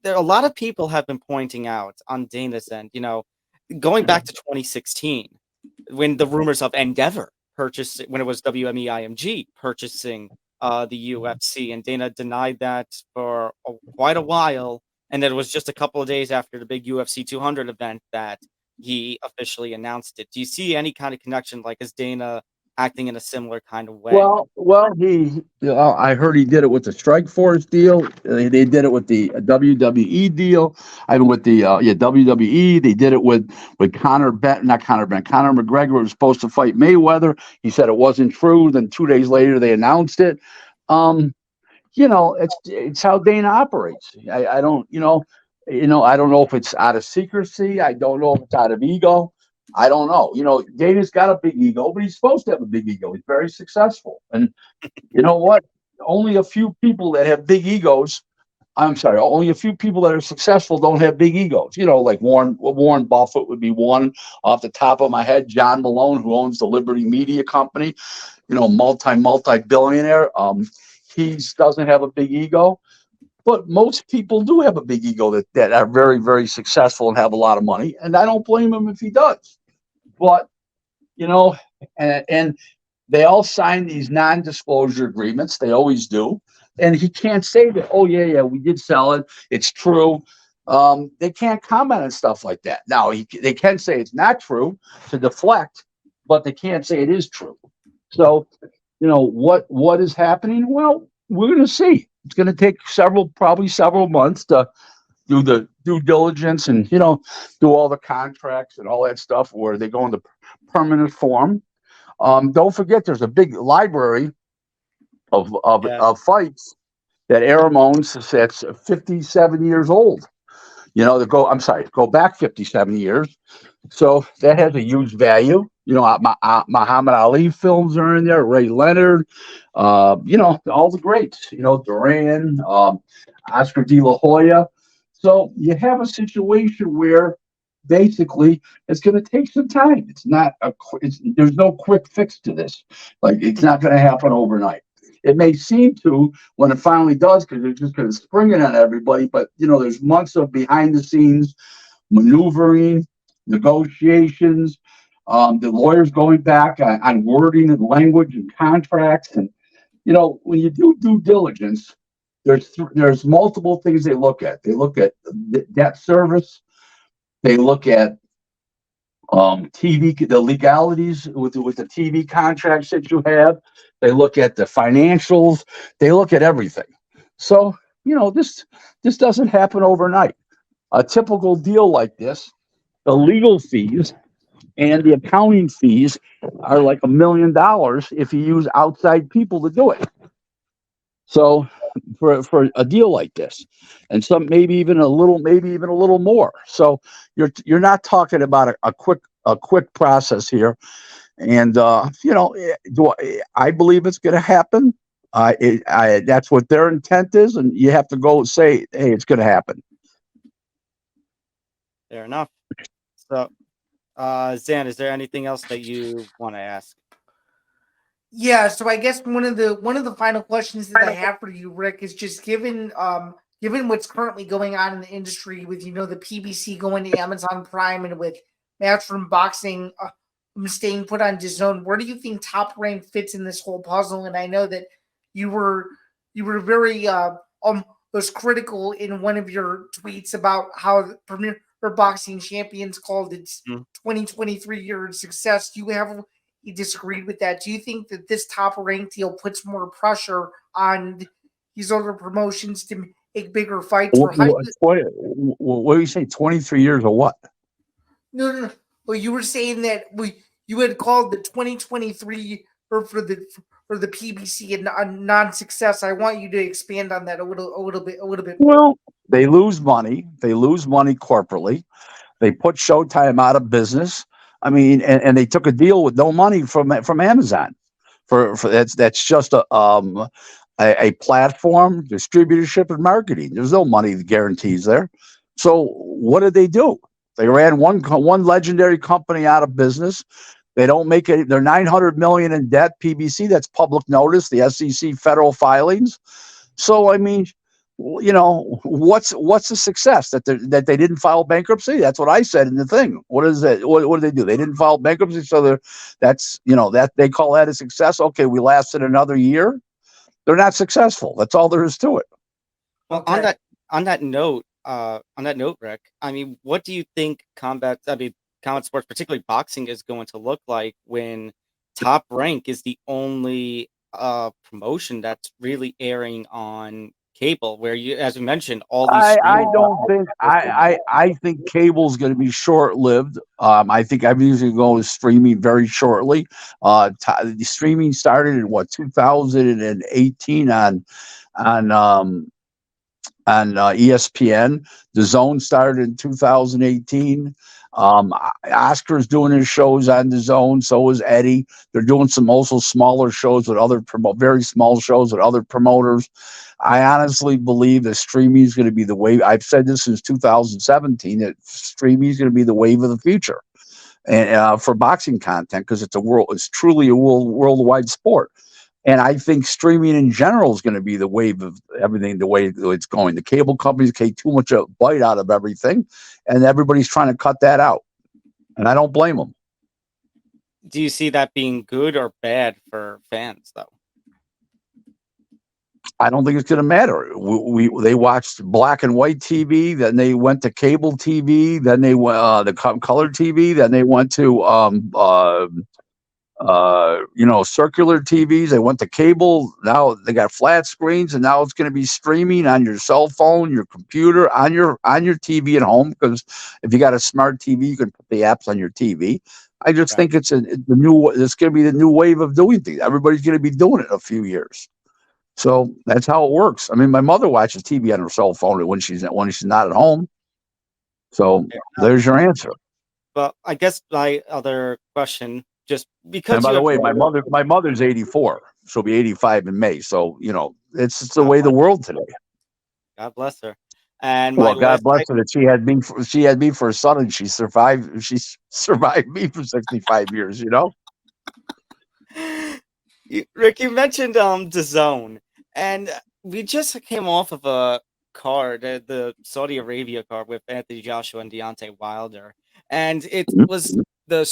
a lot of people have been pointing out on Dana's end, going back to 2016, when the rumors of Endeavor purchasing, when it was WME IMG purchasing the UFC, and Dana denied that for quite a while. And then it was just a couple of days after the big UFC 200 event that he officially announced it. Do you see any kind of connection? Like, is Dana acting in a similar kind of way? Well, I heard he did it with the Strikeforce deal. They did it with the WWE deal. I mean, with the WWE. They did it with Conor McGregor was supposed to fight Mayweather. He said it wasn't true. Then 2 days later, they announced it. It's how Dana operates. I don't know if it's out of secrecy. I don't know if it's out of ego. I don't know. Dana's got a big ego, but he's supposed to have a big ego. He's very successful. And you know what? Only a few people that have big egos. I'm sorry, only a few people that are successful don't have big egos. Like Warren Buffett would be one off the top of my head. John Malone, who owns the Liberty Media Company, multi billionaire. He doesn't have a big ego, but most people do have a big ego that are very, very successful and have a lot of money. And I don't blame him if he does. But and they all sign these non-disclosure agreements. They always do. And he can't say that, oh, yeah, we did sell it. It's true. They can't comment on stuff like that. Now, they can say it's not true to deflect, but they can't say it is true. So, what is happening? Well, we're going to see. It's going to take probably several months to do the due diligence and, do all the contracts and all that stuff where they go into permanent form. Don't forget, there's a big library of fights that Arum owns that's 57 years old. Go back 57 years. So that has a huge value. Muhammad Ali films are in there, Ray Leonard, all the greats, Duran, Oscar De La Hoya. So you have a situation where basically it's going to take some time. It's not there's no quick fix to this. Like, it's not going to happen overnight. It may seem to when it finally does, because they're just going to spring it on everybody. But there's months of behind the scenes maneuvering, negotiations, the lawyers going back on wording and language and contracts. And when you do due diligence, there's multiple things they look at. They look at debt service. They look at TV, the legalities with the TV contracts that you have. They look at the financials. They look at everything. So, this doesn't happen overnight. A typical deal like this, the legal fees and the accounting fees are like $1 million if you use outside people to do it. So for a deal like this, and some maybe even a little more. So you're not talking about a quick process here. And I believe it's going to happen. That's what their intent is, and you have to go say, hey, it's going to happen. Fair enough. So, Zan, is there anything else that you want to ask? Yeah, so I guess one of the final questions that I have for you, Rick, is just given what's currently going on in the industry with the PBC going to Amazon Prime and with Matchroom Boxing staying put on DAZN, where do you think Top Rank fits in this whole puzzle? And I know that you were very was critical in one of your tweets about how the Premier Boxing Champions called its 2023 year of success. You disagreed with that. Do you think that this Top Rank deal puts more pressure on these other promotions to make bigger fights? What do you say? 23 years or what? No. Well, you were saying that you had called the 2023 for the PBC a non-success. I want you to expand on that a little bit. Well, they lose money. They lose money corporately. They put Showtime out of business. I mean, and they took a deal with no money from Amazon. For that's just a platform, distributorship, and marketing. There's no money guarantees there. So what did they do? They ran one legendary company out of business. They don't make it. They're $900 million in debt. PBC, that's public notice. The SEC federal filings. So I mean, what's the success that they didn't file bankruptcy? That's what I said in the thing. What is it? What did they do? They didn't file bankruptcy, so that's that they call that a success. Okay, we lasted another year. They're not successful. That's all there is to it. Well, okay. on that note, Rick, I mean, what do you think combat sports, particularly boxing, is going to look like when Top Rank is the only promotion that's really airing on cable, where you, as we mentioned, all these. I think cable's going to be short-lived. I think everything's going to go to streaming very shortly. The streaming started in 2018 on on ESPN. The Zone started in 2018. Oscar's doing his shows on the Zone. So is Eddie. They're doing some also smaller shows with other very small shows with other promoters. I honestly believe that streaming is going to be the wave. I've said this since 2017 that streaming is going to be the wave of the future, and for boxing content, because it's truly a worldwide sport. And I think streaming in general is going to be the wave of everything, the way it's going. The cable companies take too much a bite out of everything, and everybody's trying to cut that out. And I don't blame them. Do you see that being good or bad for fans, though? I don't think it's going to matter. They watched black and white TV, then they went to cable TV, then they went the color TV, then they went to circular TVs. They went to cable. Now they got flat screens, and now it's going to be streaming on your cell phone, your computer, on your TV at home. Because if you got a smart TV, you can put the apps on your TV. I just think it's going to be the new wave of doing things. Everybody's going to be doing it in a few years. So that's how it works. I mean, my mother watches TV on her cell phone when she's not at home. So there's your answer. Well, I guess my other question, just because. And by the way, my mother's 84. She'll be 85 in May. So it's the way of the world today. God bless her. And God bless her that she had me for a son, and she survived. She survived me for 65 years. Rick, you mentioned the Zone, and we just came off of a card, the Saudi Arabia card with Anthony Joshua and Deontay Wilder, and it was I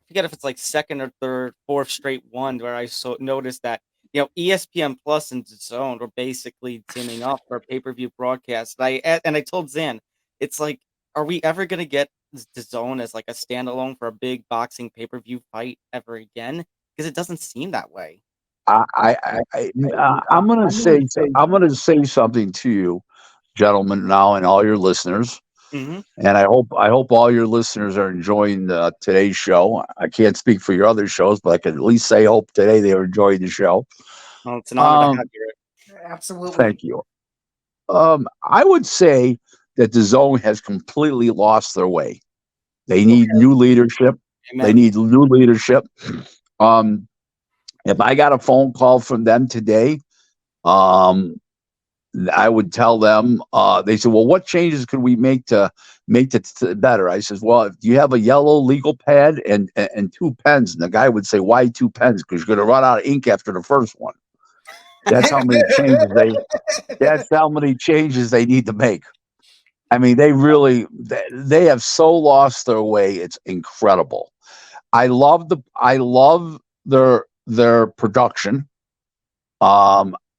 forget if it's like second or third, fourth straight one where I noticed that ESPN Plus and Zone were basically teaming up for a pay-per-view broadcast. And I told Zan, it's like, are we ever gonna get the Zone as like a standalone for a big boxing pay-per-view fight ever again? Because it doesn't seem that way. I'm gonna say something to you, gentlemen, now, and all your listeners. Mm-hmm. And I hope all your listeners are enjoying today's show. I can't speak for your other shows, but I can at least say hope today they are enjoying the show. Well, it's an honor to have you, Rick. Absolutely. Thank you. I would say that the Zone has completely lost their way. They need new leadership. Amen. They need new leadership. If I got a phone call from them today, I would tell them, they said, well, what changes could we make to make it better? I says, well, if you have a yellow legal pad and 2 pens, and the guy would say, why 2 pens? Because you're going to run out of ink after the first one. That's how many changes they need to make. I mean, they have so lost their way. It's incredible. I love their production.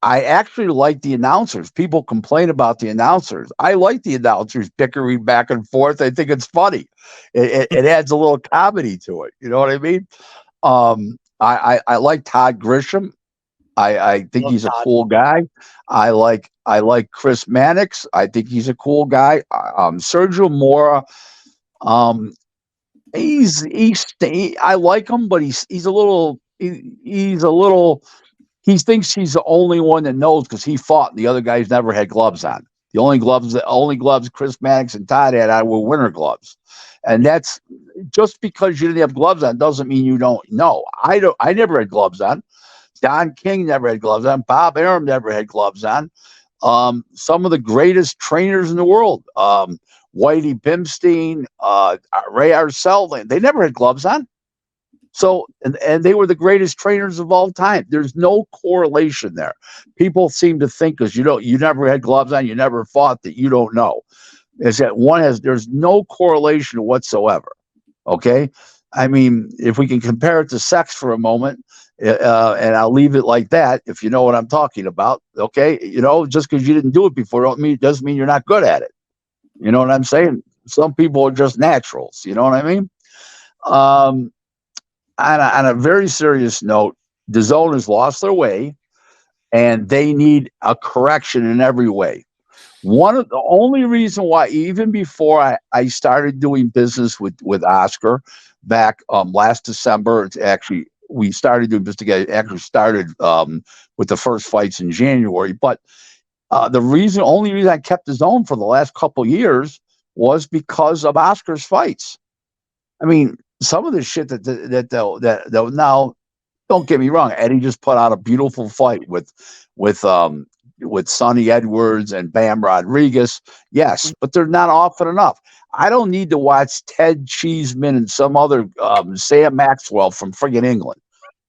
I actually like the announcers. People complain about the announcers. I like the announcers bickering back and forth. I think it's funny. It adds a little comedy to it. You know what I mean? I like Todd Grisham. I think he's a cool guy. I like Chris Mannix. I think he's a cool guy. Sergio Mora. I like him, but he's a little. He thinks he's the only one that knows because he fought. The other guys never had gloves on. The only gloves Chris Mannix and Todd had on were winter gloves. And that's just because you didn't have gloves on doesn't mean you don't know. I never had gloves on. Don King never had gloves on. Bob Arum never had gloves on. Some of the greatest trainers in the world, Whitey Bimstein, Ray Arcel, they never had gloves on. So, and they were the greatest trainers of all time. There's no correlation there. People seem to think because you never had gloves on, you never fought, that you don't know. There's no correlation whatsoever. Okay. I mean, if we can compare it to sex for a moment, and I'll leave it like that, if you know what I'm talking about. Okay. Just because you didn't do it before doesn't mean you're not good at it. You know what I'm saying? Some people are just naturals. You know what I mean? On a very serious note, the Zone has lost their way, and they need a correction in every way. One of the only reason why, even before I started doing business with Oscar back last December, it's actually we started doing business together. Actually started with the first fights in January, but only reason I kept the zone for the last couple years was because of Oscar's fights. I mean, some of the shit that now, don't get me wrong, Eddie just put out a beautiful fight with Sonny Edwards and Bam Rodriguez. Yes, but they're not often enough. I don't need to watch Ted Cheeseman and some other Sam Maxwell from friggin' England.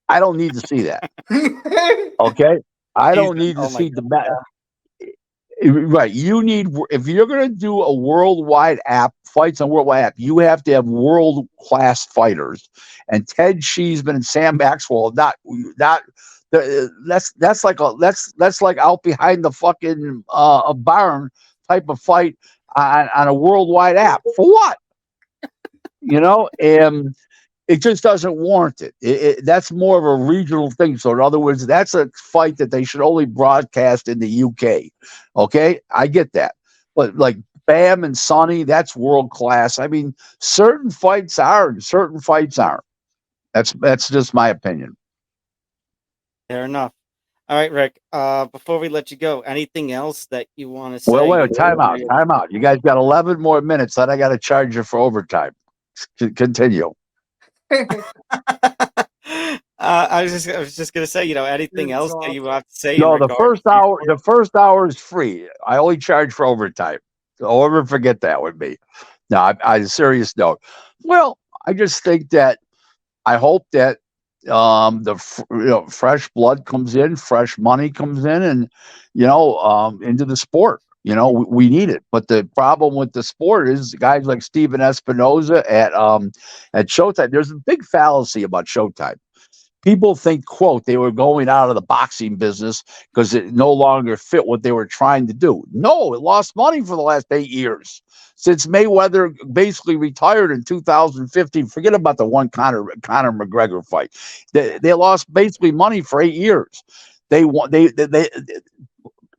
I don't need to see that. Okay, I don't need to see the best. Right, you need, if you're going to do a worldwide app, fights on worldwide app, you have to have world class fighters, and Ted Cheeseman and Sam Maxwell not. That's like out behind the fucking a barn type of fight on a worldwide app for what? And it just doesn't warrant it. That's more of a regional thing. So in other words, that's a fight that they should only broadcast in the UK. Okay, I get that, but like Bam and Sonny, that's world class. I mean, certain fights are, and certain fights aren't. That's just my opinion. Fair enough. All right, Rick. Before we let you go, anything else that you want to say? Well, wait, time out. You guys got 11 more minutes. Then I got to charge you for overtime. Continue. I was just gonna say, anything else that you have to say? No, the first hour is free. I only charge for overtime. Don't ever forget that with me. No, I serious note. Well, I just think that I hope that fresh blood comes in, fresh money comes in, and into the sport. We need it. But the problem with the sport is guys like Steven Espinoza at Showtime. There's a big fallacy about Showtime. People think, quote, they were going out of the boxing business because it no longer fit what they were trying to do. No, it lost money for the last 8 years. Since Mayweather basically retired in 2015, forget about the one Conor McGregor fight. They lost basically money for 8 years. They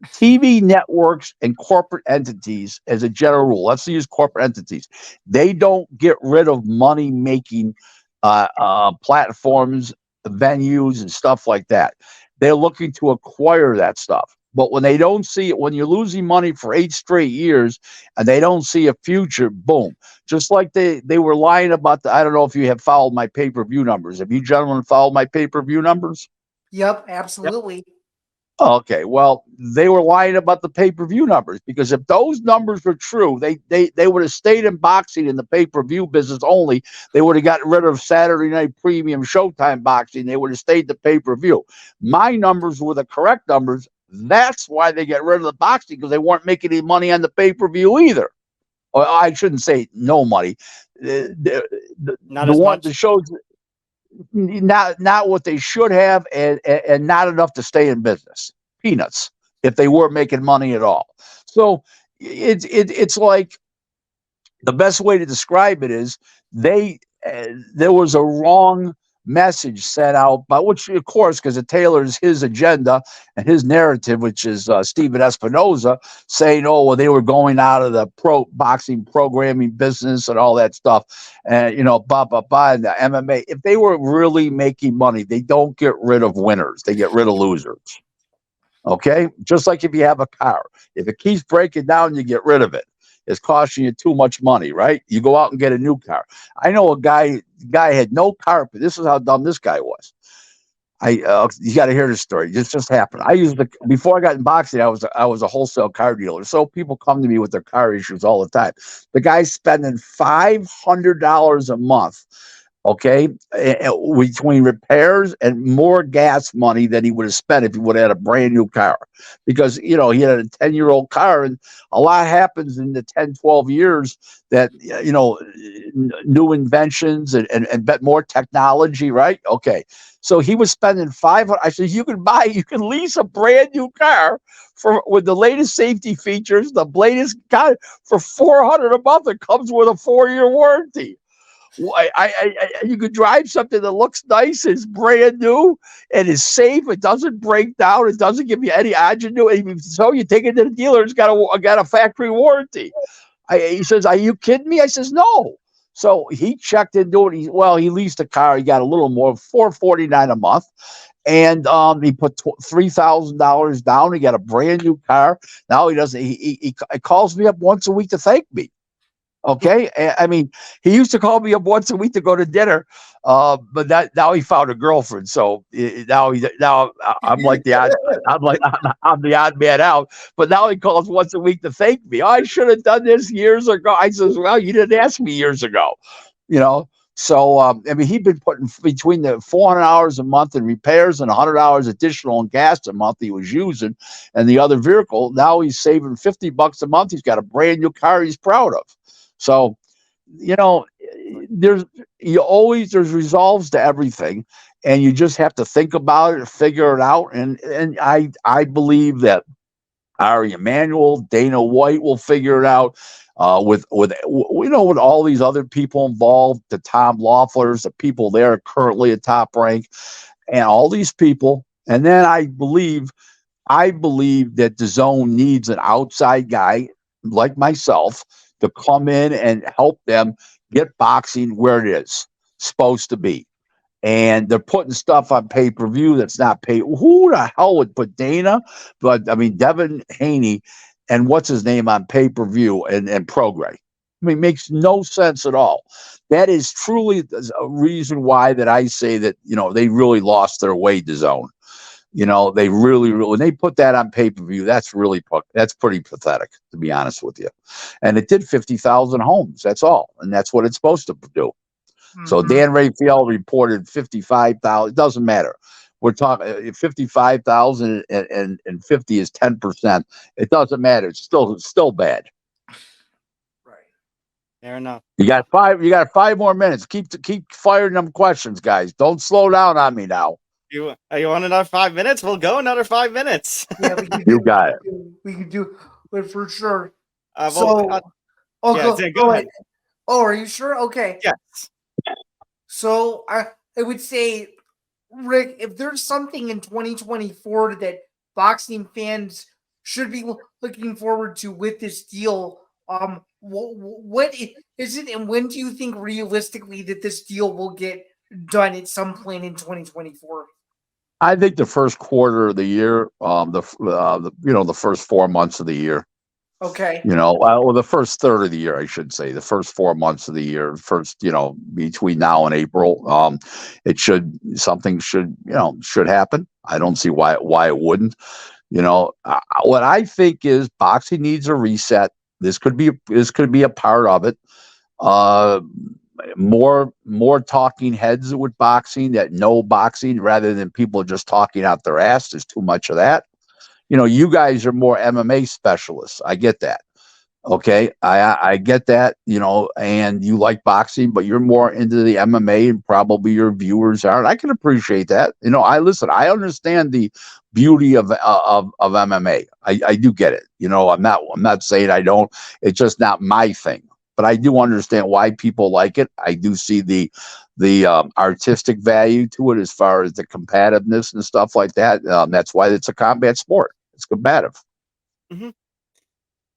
TV networks and corporate entities, as a general rule, let's use corporate entities, they don't get rid of money-making platforms, venues, and stuff like that. They're looking to acquire that stuff. But when they don't see it, when you're losing money for 8 straight years and they don't see a future, boom. Just like they were lying about I don't know if you have followed my pay-per-view numbers. Have you gentlemen followed my pay-per-view numbers? Yep, absolutely. Yep. Okay, well, they were lying about the pay-per-view numbers, because if those numbers were true, they would have stayed in boxing in the pay-per-view business only. They would have gotten rid of Saturday Night Premium Showtime boxing. They would have stayed the pay-per-view. My numbers were the correct numbers. That's why they get rid of the boxing, because they weren't making any money on the pay-per-view either. Or I shouldn't say no money. The shows not what they should have, and not enough to stay in business. Peanuts if they were making money at all. So it's like, the best way to describe it is there was a wrong message set out, by which, of course, because it tailors his agenda and his narrative, which is Steven Espinoza saying, oh, well, they were going out of the pro boxing programming business and all that stuff, and and the MMA. If they were really making money, they don't get rid of winners, they get rid of losers. Okay, just like if you have a car, if it keeps breaking down, you get rid of it. It's costing you too much money, right? You go out and get a new car. I know a guy had no carpet. This is how dumb this guy was. You got to hear this story. This just happened. Before I got in boxing, I was a wholesale car dealer. So people come to me with their car issues all the time. The guy's spending $500 a month, okay, between repairs and more gas money than he would have spent if he would have had a brand new car, because he had a 10-year-old car, and a lot happens in the 10, 12 years that new inventions and more technology, right? Okay, so he was spending $500. I said, you can lease a brand new car with the latest safety features, the latest car, for $400 a month. It comes with a 4-year warranty. You could drive something that looks nice, is brand new, and is safe. It doesn't break down. It doesn't give you any ingenuity. So you take it to the dealer. It's got a factory warranty. He says, "Are you kidding me?" I says, "No. So he checked into it. He leased a car. He got a little more, $449 a month. And he put $3,000 down. He got a brand new car. Now he doesn't. He calls me up once a week to thank me. Okay, I mean, he used to call me up once a week to go to dinner, but now he found a girlfriend. So now I'm like the odd, I'm the odd man out. But now he calls once a week to thank me. Oh, I should have done this years ago. I says, well, you didn't ask me years ago, you know. So I mean, he'd been putting between the 400 hours a month in repairs and 100 hours additional in gas a month he was using, and the other vehicle. Now he's saving $50 a month. He's got a brand new car he's proud of. So, you know, there's resolves to everything, and you just have to think about it, figure it out. And I believe that Ari Emanuel, Dana White will figure it out. With all these other people involved, the Tom Loefflers, the people there currently at Top Rank, and all these people. And then I believe that the zone needs an outside guy like myself to come in and help them get boxing where it is supposed to be. And they're putting stuff on pay-per-view that's not paid. Who the hell would put Dana? But I mean, Devin Haney and what's his name on pay-per-view and Progray. I mean, it makes no sense at all. That is truly a reason why that I say that, they really lost their way to zone. They really, when they put that on pay-per-view, that's pretty pathetic, to be honest with you. And it did 50,000 homes. That's all. And that's what it's supposed to do. Mm-hmm. So Dan Raphael reported 55,000. It doesn't matter. We're talking 55,000 and 50 is 10%. It doesn't matter. It's still bad. Right. Fair enough. You got 5 more minutes. Keep firing them questions, guys. Don't slow down on me now. You want another 5 minutes? We'll go another 5 minutes. Yeah, we can you got it. We can do it for sure. Go ahead. Oh, are you sure? Okay. Yes. So I would say, Rick, if there's something in 2024 that boxing fans should be looking forward to with this deal, what is it, and when do you think realistically that this deal will get done at some point in 2024? I think the first quarter of the year, the first 4 months of the year. Okay. The first third of the year, I should say, the first 4 months of the year, between now and April, something should happen. I don't see why it wouldn't. What I think is boxing needs a reset. This could be a part of it. More talking heads with boxing that know boxing rather than people just talking out their ass. There's too much of that. You guys are more MMA specialists. I get that. Okay. I get that, and you like boxing, but you're more into the MMA and probably your viewers aren't. I can appreciate that. I understand the beauty of MMA. I do get it. I'm not saying I don't. It's just not my thing. But I do understand why people like it. I do see the artistic value to it as far as the combativeness and stuff like that. That's why it's a combat sport. It's combative. Mm-hmm.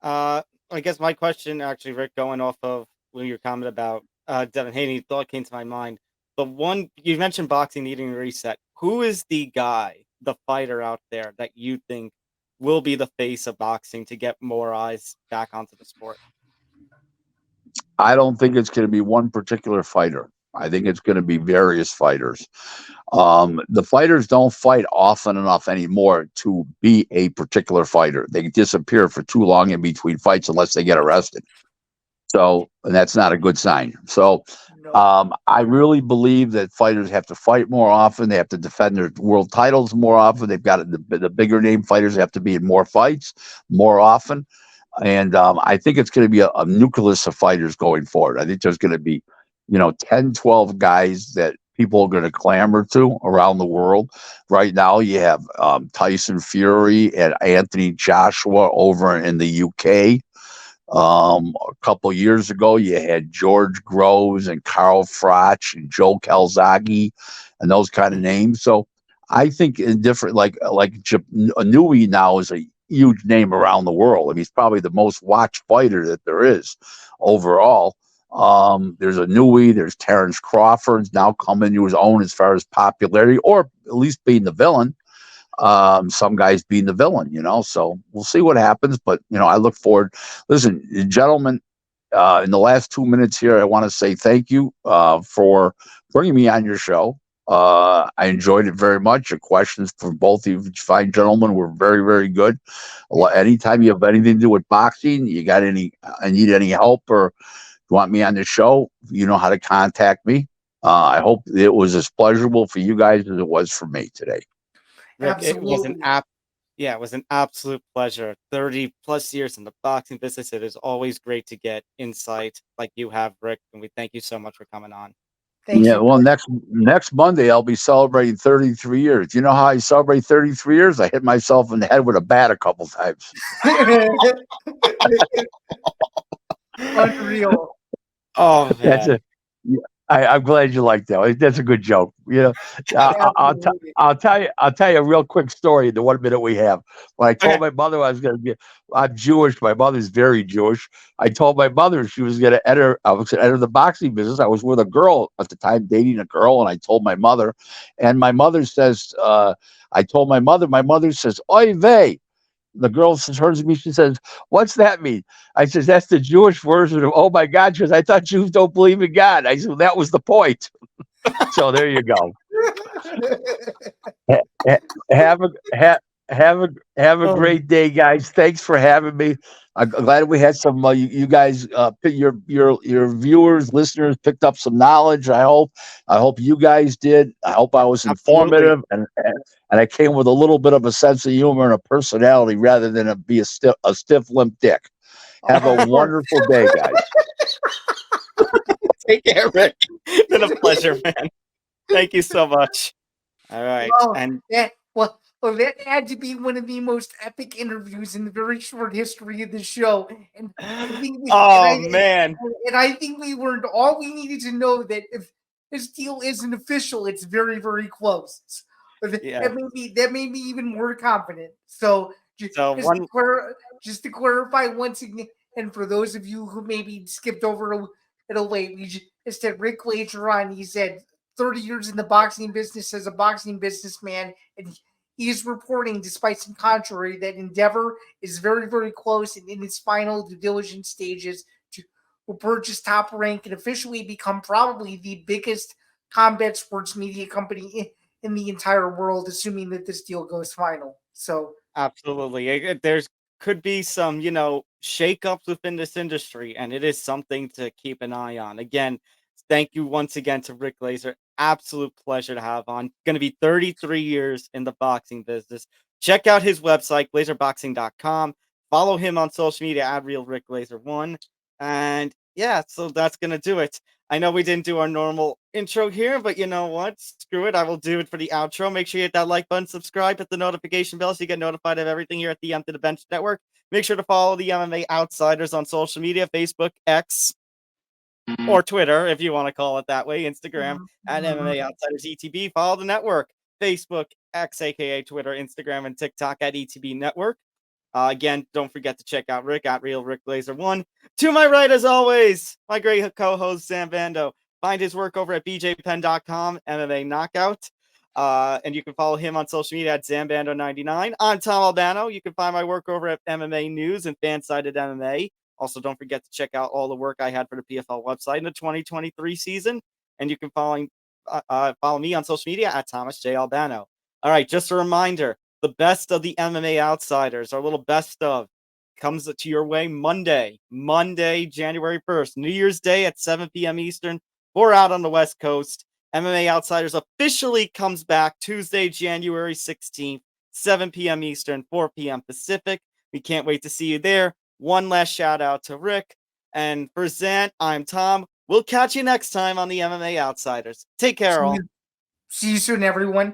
I guess my question, actually, Rick, going off of your comment about Devin Haney, thought came to my mind. The one you mentioned, boxing needing a reset. Who is the guy, the fighter out there that you think will be the face of boxing to get more eyes back onto the sport? I don't think it's going to be one particular fighter. I think it's going to be various fighters. The fighters don't fight often enough anymore to be a particular fighter. They disappear for too long in between fights unless they get arrested. So, and that's not a good sign. So, I really believe that fighters have to fight more often. They have to defend their world titles more often. They've got the bigger name fighters have to be in more fights more often. And I think it's going to be a nucleus of fighters going forward. I think there's going to be, 10, 12 guys that people are going to clamor to around the world. Right now, you have Tyson Fury and Anthony Joshua over in the UK. A couple years ago, you had George Groves and Carl Froch and Joe Calzaghe and those kind of names. So I think in different, like Nui now is a huge name around the world. I mean, he's probably the most watched fighter that there is overall. There's a newie. There's Terrence Crawford's now coming to his own as far as popularity, or at least being the villain. Some guys being the villain, so we'll see what happens. But, I look forward. Listen, gentlemen, in the last 2 minutes here, I want to say thank you for bringing me on your show. I enjoyed it very much. Your questions for both of you fine gentlemen were very, very good. Anytime you have anything to do with boxing, I need any help, or you want me on the show, you know how to contact me. I hope it was as pleasurable for you guys as it was for me today. Rick, it was Absolutely. it was an absolute pleasure. 30 plus years in the boxing business. It is always great to get insight like you have, Rick, and we thank you so much for coming on. Thank Yeah, you. well, next Monday I'll be celebrating 33 years. You know how I celebrate 33 years? I hit myself in the head with a bat a couple times. Unreal. Oh That's man. a. Yeah, I'm glad you like that. That's a good joke. Absolutely. I'll tell you a real quick story in the 1 minute we have. When I told Okay. my mother I was going to be, I'm Jewish. My mother's very Jewish. I told my mother she was going to enter. I was going to enter the boxing business. I was with a girl at the time, dating a girl, and I told my mother, and my mother says, I told my mother. My mother says, "Oy vey." The girl turns to me. She says, "What's that mean?" I says, "That's the Jewish version of 'Oh my God.'" She goes, "I thought Jews don't believe in God." I said, well, "That was the point." So there you go. Ha- ha- Have a ha- have a Um, great day, guys. Thanks for having me. I'm glad we had some. You guys, your viewers, listeners, picked up some knowledge. I hope you guys did. I hope I was absolutely. informative, and I came with a little bit of a sense of humor and a personality rather than be a stiff limp dick. Have a wonderful day, guys. Take care, Rick. Been a pleasure, man. Thank you so much. All right. Well, And that had to be one of the most epic interviews in the very short history of the show, and I think oh man. I think we learned all we needed to know, that if this deal isn't official, it's very, very close. Yeah. That made me even more confident. So So one just to clarify once again, and for those of you who maybe skipped over it late, we just had Rick Glaser on. He said 30 years in the boxing business as a boxing businessman, and he is reporting, despite some contrary, that Endeavor is very, very close and in its final due diligence stages to purchase Top Rank and officially become probably the biggest combat sports media company in the entire world, assuming that this deal goes final. So, absolutely. There's could be some, shakeups within this industry, and it is something to keep an eye on. Again, thank you once again to Rick Glaser. Absolute pleasure to have on. Going to be 33 years in the boxing business. Check out his website, glazerboxing.com. Follow him on social media at Real Rick Glaser 1. And yeah, so that's going to do it. I know we didn't do our normal intro here, but you know what? Screw it. I will do it for the outro. Make sure you hit that like button, subscribe, hit the notification bell so you get notified of everything here at the To the Bench Network. Make sure to follow the MMA Outsiders on social media, Facebook, X, or Twitter, if you want to call it that way, Instagram at MMA Outsiders ETB. Follow the network, Facebook, X, aka Twitter, Instagram, and TikTok at ETB Network. Again, don't forget to check out Rick at Real Rick Glaser 1. To my right, as always, my great co-host, Sam Bando. Find his work over at bjpen.com, MMA Knockout. And you can follow him on social media at Zambando99. I'm Tom Albano. You can find my work over at MMA News and Fansided MMA. Also, don't forget to check out all the work I had for the PFL website in the 2023 season. And you can follow me on social media at Thomas J. Albano. All right, just a reminder, the best of the MMA Outsiders, our little best of, comes to your way Monday, January 1st, New Year's Day at 7 p.m. Eastern. 4 out on the West Coast. MMA Outsiders officially comes back Tuesday, January 16th, 7 p.m. Eastern, 4 p.m. Pacific. We can't wait to see you there. One last shout out to Rick. And for Zant, I'm Tom. We'll catch you next time on the MMA Outsiders. Take care, all. see you soon, everyone.